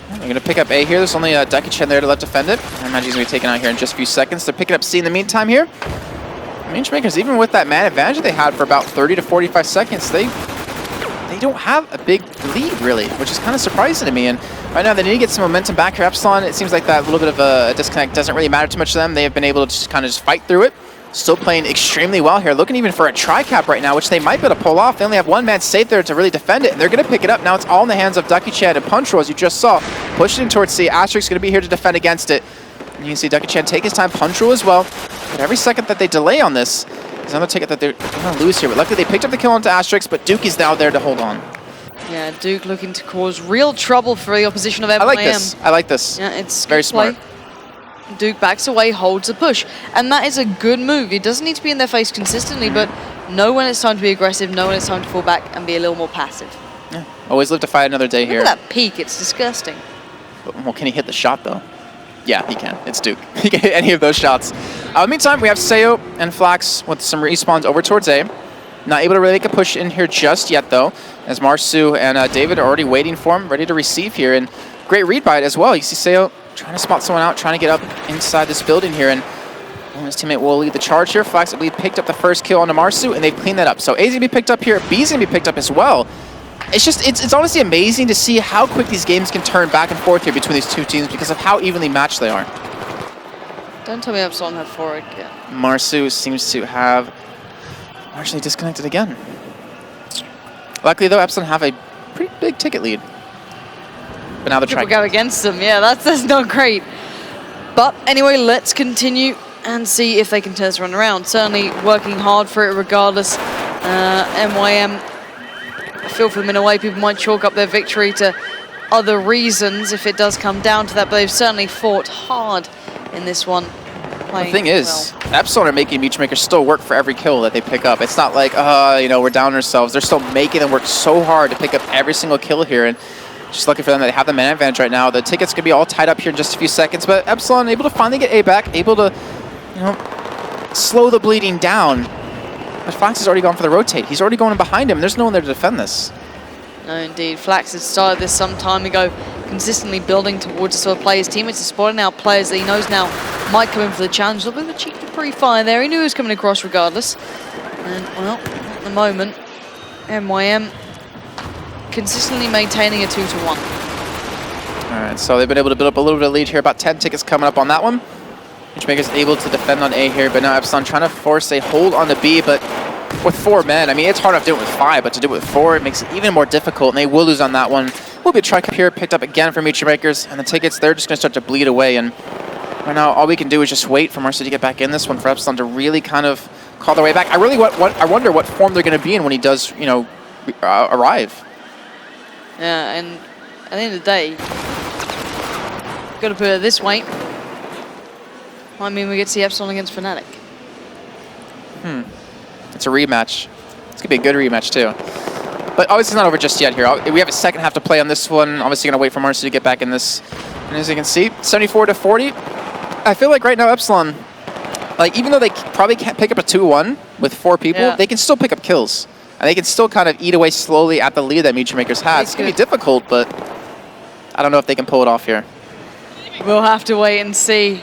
They're going to pick up A here. There's only Ducky-chan there to let defend it. I imagine he's going to be taken out here in just a few seconds. They're picking up C in the meantime here. Meatmakers, even with that man advantage they had for about 30 to 45 seconds, they don't have a big lead, really, which is kind of surprising to me. And right now, they need to get some momentum back here. Epsilon, it seems like that little bit of a disconnect doesn't really matter too much to them. They have been able to just kind of fight through it. still playing extremely well here, looking even for a tri-cap right now, which they might be able to pull off. They only have one man safe there to really defend it, and they're going to pick it up. Now it's all in the hands of Ducky Chan and Punchroll, as you just saw. Pushing in towards C. Asterix going to be here to defend against it. And you can see Ducky Chan take his time, Punchroll as well. But every second that they delay on this is another ticket that they're going to lose here. But luckily they picked up the kill onto Asterix, but Duke is now there to hold on. Yeah, Duke looking to cause real trouble for the opposition of MYM. I like this. I like this. Yeah, it's very good play. smart. Duke backs away, holds the push. And that is a good move. He doesn't need to be in their face consistently, but know when it's time to be aggressive, know when it's time to fall back and be a little more passive. Yeah. Always live to fight another day here. Look at that peak, it's disgusting. Well, can he hit the shot, though? Yeah, he can. It's Duke. He can hit any of those shots. Meantime, we have Seo and Flax with some respawns over towards A. Not able to really make a push in here just yet, though, as Marsu and David are already waiting for him, ready to receive here. And great read by it as well. You see Seo trying to spot someone out, trying to get up inside this building here, and his teammate will lead the charge here. Flax, I believe, picked up the first kill onto Marsu, and they've cleaned that up. So A's gonna be picked up here, B's gonna be picked up as well. It's just, it's honestly amazing to see how quick these games can turn back and forth here between these two teams because of how evenly matched they are. Don't tell me Epsilon had 4 again. Marsu seems to have actually disconnected again. Luckily, though, Epsilon have a pretty big ticket lead. But now they're trying to go against them. Yeah, that's not great. But anyway, let's continue and see if they can turn this run around. Certainly working hard for it regardless. MYM, I feel for them in a way, people might chalk up their victory to other reasons if it does come down to that, but they've certainly fought hard in this one. The thing is, Epsilon are making Beachmakers still work for every kill that they pick up. It's not like, you know, we're down ourselves. They're still making them work so hard to pick up every single kill here, and just lucky for them that they have the man advantage right now. The ticket's gonna be all tied up here in just a few seconds, but Epsilon able to finally get A back, able to, you know, slow the bleeding down. But Flax has already gone for the rotate. He's already going in behind him. There's no one there to defend this. No, indeed. Flax had started this some time ago, consistently building towards to sort of play his teammates and spotting out players that he knows now might come in for the challenge. A little bit of a cheeky pre-fire there. He knew he was coming across regardless. And, well, at the moment, MYM consistently maintaining a 2-1. All right, so they've been able to build up a little bit of lead here. About 10 tickets coming up on that one. Beachmakers able to defend on A here, but now Epsilon trying to force a hold on the B, but with 4 men, I mean, it's hard enough to do it with 5, but to do it with 4, it makes it even more difficult, and they will lose on that one. Will be a try here, picked up again from Beachmakers, and the tickets, they're just going to start to bleed away, and right now, all we can do is just wait for Marcy to get back in this one for Epsilon to really kind of call their way back. I wonder what form they're going to be in when he does, you know, arrive. Yeah, and at the end of the day, got to put it this way. I mean, we get to see Epsilon against Fnatic. It's a rematch. It's going to be a good rematch, too. But obviously, it's not over just yet here. We have a second half to play on this one. Obviously, going to wait for Marcy to get back in this. And as you can see, 74-40. I feel like right now, Epsilon, like, even though they probably can't pick up a 2-1 with 4 people, they can still pick up kills. And they can still kind of eat away slowly at the lead that Beachmakers has. It's going to be difficult, but I don't know if they can pull it off here. We'll have to wait and see.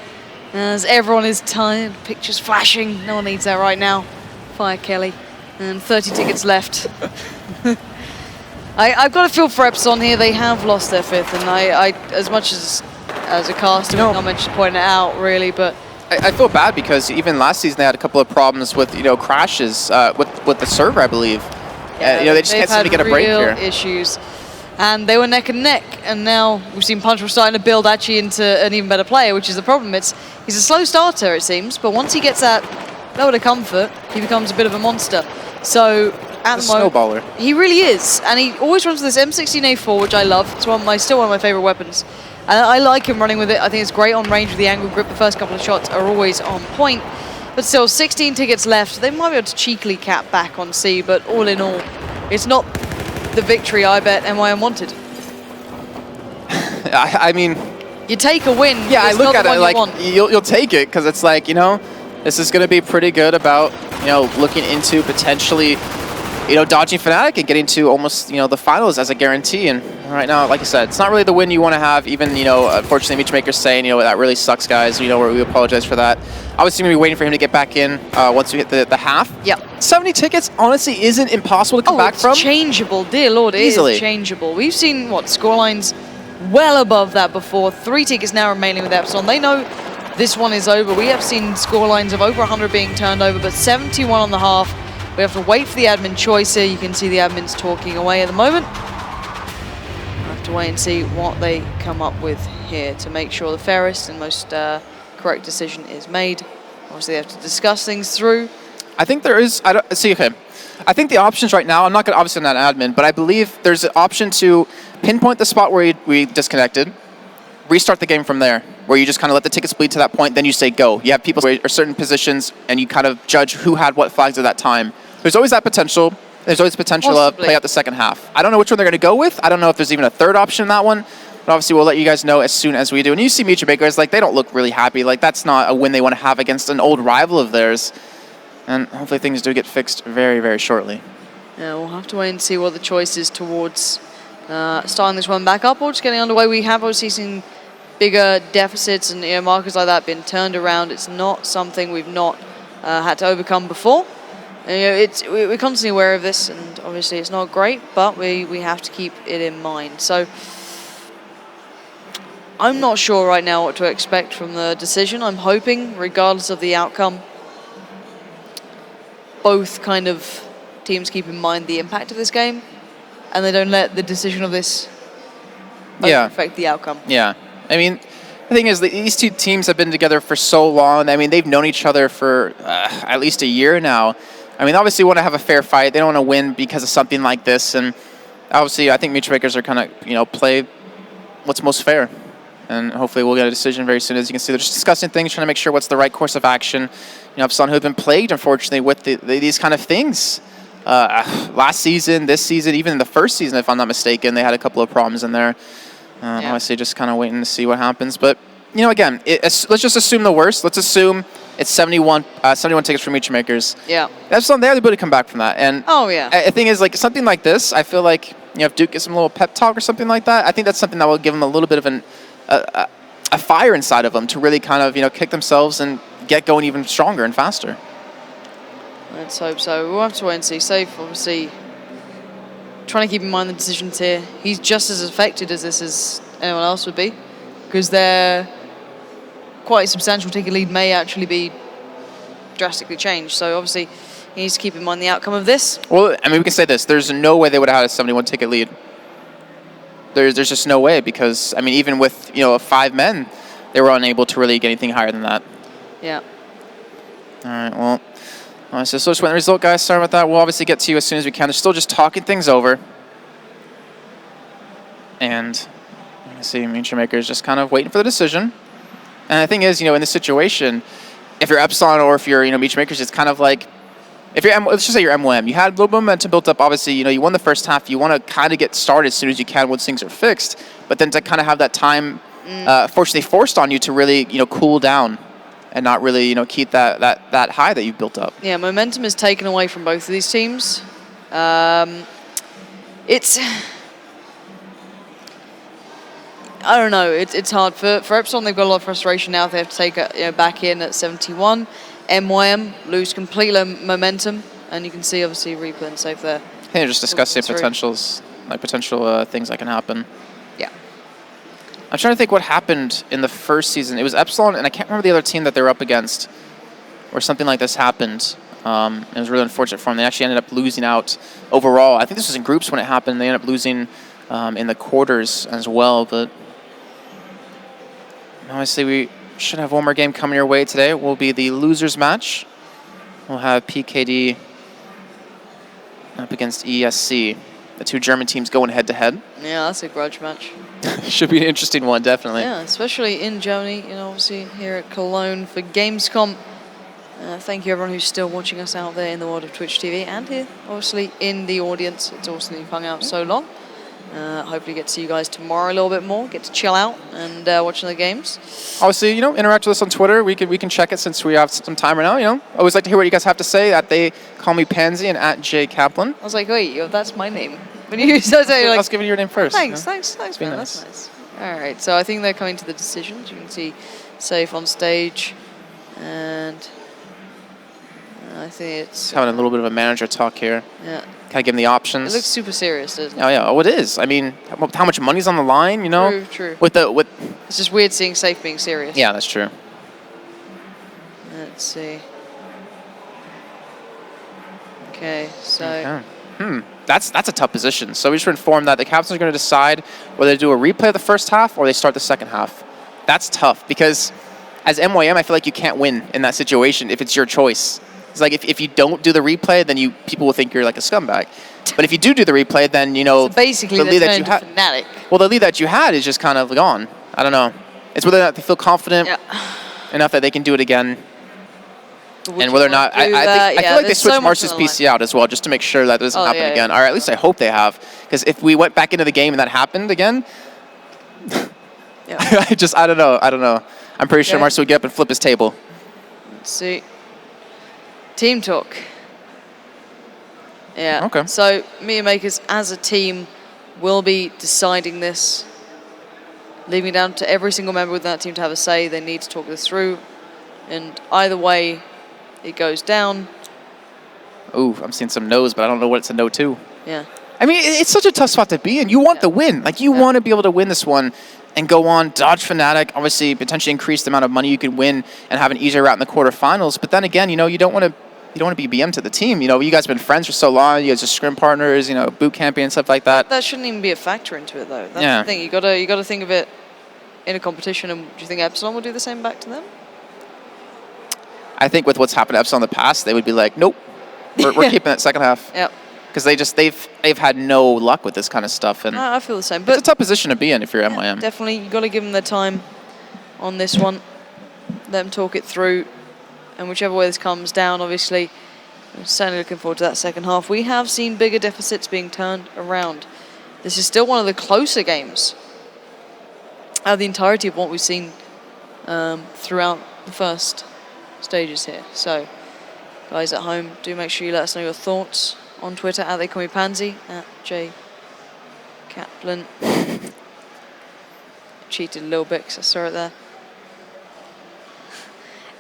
As everyone is tired, pictures flashing. No one needs that right now. Fire Kelly. And 30 tickets left. I've got to feel for Epsilon here. They have lost their 5th, and I as much as a caster, I'm not meant to point it out, really, but I feel bad because even last season they had a couple of problems with, you know, crashes with the server, I believe. Yeah, you know, they just can't seem to get a break here. Issues. And they were neck and neck, and now we've seen Punchroll starting to build actually into an even better player, which is the problem. He's a slow starter, it seems, but once he gets that level of comfort, he becomes a bit of a monster. So at the moment, snowballer. He really is, and he always runs with this M16A4, which I love. It's still one of my favorite weapons, and I like him running with it. I think it's great on range with the angle grip. The first couple of shots are always on point, but still 16 tickets left. They might be able to cheekily cap back on C, but all in all, it's not the victory I bet MYM wanted. I mean, you take a win. Yeah, I look at it like you'll take it because it's like, you know, this is going to be pretty good about, you know, looking into potentially, you know, dodging Fnatic and getting to almost, you know, the finals as a guarantee. And right now, like I said, it's not really the win you want to have. Even, you know, unfortunately, Beachmaker's saying, you know, that really sucks, guys. You know, we apologize for that. Obviously, going to be waiting for him to get back in once we hit the half. Yeah. 70 tickets, honestly, isn't impossible to come back from. It's changeable, dear Lord. Easily. It is changeable. We've seen, what, scorelines well above that before. 3 tickets now remaining with Epsilon. They know this one is over. We have seen scorelines of over 100 being turned over, but 71 on the half. We have to wait for the admin choice here. You can see the admins talking away at the moment. We'll have to wait and see what they come up with here to make sure the fairest and most correct decision is made. Obviously, they have to discuss things through. I think there is. Okay. I think the options right now, I'm not going to obviously not an admin, but I believe there's an option to pinpoint the spot where we disconnected, restart the game from there, where you just kind of let the tickets bleed to that point, then you say go. You have people who are certain positions, and you kind of judge who had what flags at that time. There's always that potential. There's always potential of play out the second half. I don't know which one they're going to go with. I don't know if there's even a third option in that one. But obviously, we'll let you guys know as soon as we do. And you see Mutual Bakers, like, they don't look really happy. Like, that's not a win they want to have against an old rival of theirs. And hopefully things do get fixed very, very shortly. Yeah, we'll have to wait and see what the choice is towards starting this one back up or just getting underway. We have obviously seen bigger deficits and markers like that been turned around. It's not something we've not had to overcome before. And, we're constantly aware of this, and obviously it's not great, but we have to keep it in mind. So I'm not sure right now what to expect from the decision. I'm hoping, regardless of the outcome, both kind of teams keep in mind the impact of this game, and they don't let the decision of this affect the outcome. Yeah. I mean, the thing is, these two teams have been together for so long. I mean, they've known each other for at least a year now. I mean, obviously want to have a fair fight. They don't want to win because of something like this. And obviously, I think Mutual Bakers are kind of, play what's most fair. And hopefully we'll get a decision very soon. As you can see, they're just discussing things, trying to make sure what's the right course of action. Epsilon, who have been plagued, unfortunately, with these kind of things. Last season, this season, even in the first season, if I'm not mistaken, they had a couple of problems in there. Obviously, just kind of waiting to see what happens. But, again, let's just assume the worst. Let's assume it's 71 tickets for Mutual Bakers. Yeah. Epsilon, they have the ability to come back from that. And the thing is, like, something like this, I feel like, if Duke gets some little pep talk or something like that, I think that's something that will give them a little bit of a fire inside of them to really kind of, kick themselves and get going even stronger and faster. Let's hope so. We'll have to wait and see. Safe, obviously, trying to keep in mind the decisions here. He's just as affected as this as anyone else would be, because their quite substantial ticket lead may actually be drastically changed. So obviously, he needs to keep in mind the outcome of this. Well, I mean, we can say this. There's no way they would have had a 71 ticket lead. There's just no way, because, I mean, even with, 5 men, they were unable to really get anything higher than that. Yeah. All right, well, so just went the result, guys. Sorry about that. We'll obviously get to you as soon as we can. They're still just talking things over. And you can see Mutual Bakers just kind of waiting for the decision. And the thing is, in this situation, if you're Epsilon or if you're, Mutual Bakers, it's kind of like, if you're, let's just say you're MOM, you had a little momentum built up. Obviously, you won the first half. You want to kind of get started as soon as you can once things are fixed. But then to kind of have that time, fortunately forced on you to really, cool down and not really, keep that high that you've built up. Yeah, momentum is taken away from both of these teams. It's, I don't know. It's hard for Epsilon. They've got a lot of frustration now. They have to take it back in at 71. MYM lose complete momentum, and you can see obviously Reaper and Safe there. I think they're just discussing potential things that can happen. Yeah. I'm trying to think what happened in the first season. It was Epsilon, and I can't remember the other team that they were up against, where something like this happened. It was really unfortunate for them. They actually ended up losing out overall. I think this was in groups when it happened. They ended up losing in the quarters as well. But obviously, we should have one more game coming your way today. It will be the losers match. We'll have PKD up against ESC. The two German teams going head-to-head. Yeah, that's a grudge match. Should be an interesting one, definitely. Yeah, especially in Germany, obviously here at Cologne for Gamescom. Thank you everyone who's still watching us out there in the world of Twitch TV and here, obviously, in the audience. It's awesome that you've hung out so long. Hopefully get to see you guys tomorrow a little bit more, get to chill out and watching the games. Obviously, interact with us on Twitter. We can check it since we have some time right now, I always like to hear what you guys have to say. They call me Pansy and at J Kaplan. I was like, wait, that's my name. When you said that, you're like, I was giving you your name first. Thanks, man, nice. That's nice. All right, so I think they're coming to the decisions. You can see Safe on stage, and I think it's having a little bit of a manager talk here. Yeah. Kind of give them the options. It looks super serious, doesn't it? Oh yeah, it is. I mean, how much money's on the line, True. With It's just weird seeing Safe being serious. Yeah, that's true. Let's see. Okay, so Okay. That's a tough position. So we just were informed that the captains are going to decide whether they do a replay of the first half or they start the second half. That's tough because as MYM, I feel like you can't win in that situation if it's your choice. It's like if you don't do the replay, then people will think you're like a scumbag. But if you do the replay, then so basically the they're lead that turning you to Fnatic. well, the lead that you had is just kind of gone. I don't know. It's whether or not they feel confident enough that they can do it again. And whether or not, I feel like they switched Marcy's PC out as well, just to make sure that doesn't happen again. Or at least I hope they have. Because if we went back into the game and that happened again, I don't know. I'm pretty sure Marcy would get up and flip his table. Let's see. Team talk. Yeah. Okay. So Mia Makers as a team will be deciding this, leaving it down to every single member within that team to have a say. They need to talk this through. And either way it goes down. Ooh, I'm seeing some no's, but I don't know what it's a no to. Yeah. I mean, it's such a tough spot to be in. You want the win. Like, you want to be able to win this one and go on, dodge Fnatic, obviously potentially increase the amount of money you could win and have an easier route in the quarterfinals. But then again, you don't want to be BM to the team. You guys have been friends for so long. You guys are scrim partners, boot camping and stuff like that. That shouldn't even be a factor into it, though. That's the thing. You gotta think of it in a competition. And do you think Epsilon will do the same back to them? I think with what's happened to Epsilon in the past, they would be like, nope, we're keeping that second half. Yep. Because they've had no luck with this kind of stuff, and I feel the same. But it's a tough position to be in if you're MYM. Definitely, you got to give them their time on this one. Let them talk it through, and whichever way this comes down, obviously, I'm certainly looking forward to that second half. We have seen bigger deficits being turned around. This is still one of the closer games out of the entirety of what we've seen throughout the first stages here. So, guys at home, do make sure you let us know your thoughts on Twitter at @TheyCallMePansy, @JKaplan. Cheated a little bit because I saw it there.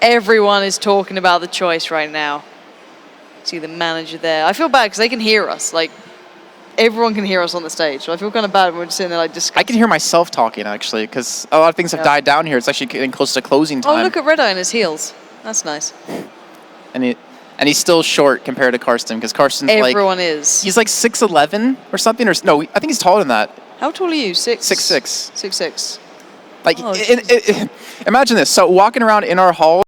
Everyone is talking about the choice right now. See the manager there. I feel bad because they can hear us. Like, everyone can hear us on the stage. So I feel kind of bad when we're just sitting there like discussing. I can hear myself talking, actually, because a lot of things have died down here. It's actually getting close to closing time. Oh, look at Red Eye on his heels. That's nice. And he's still short compared to Karsten, because Karsten's Everyone is. He's like 6'11" or something, or no, I think he's taller than that. How tall are you? 6'6". 6'6". Like, imagine this. So walking around in our hall,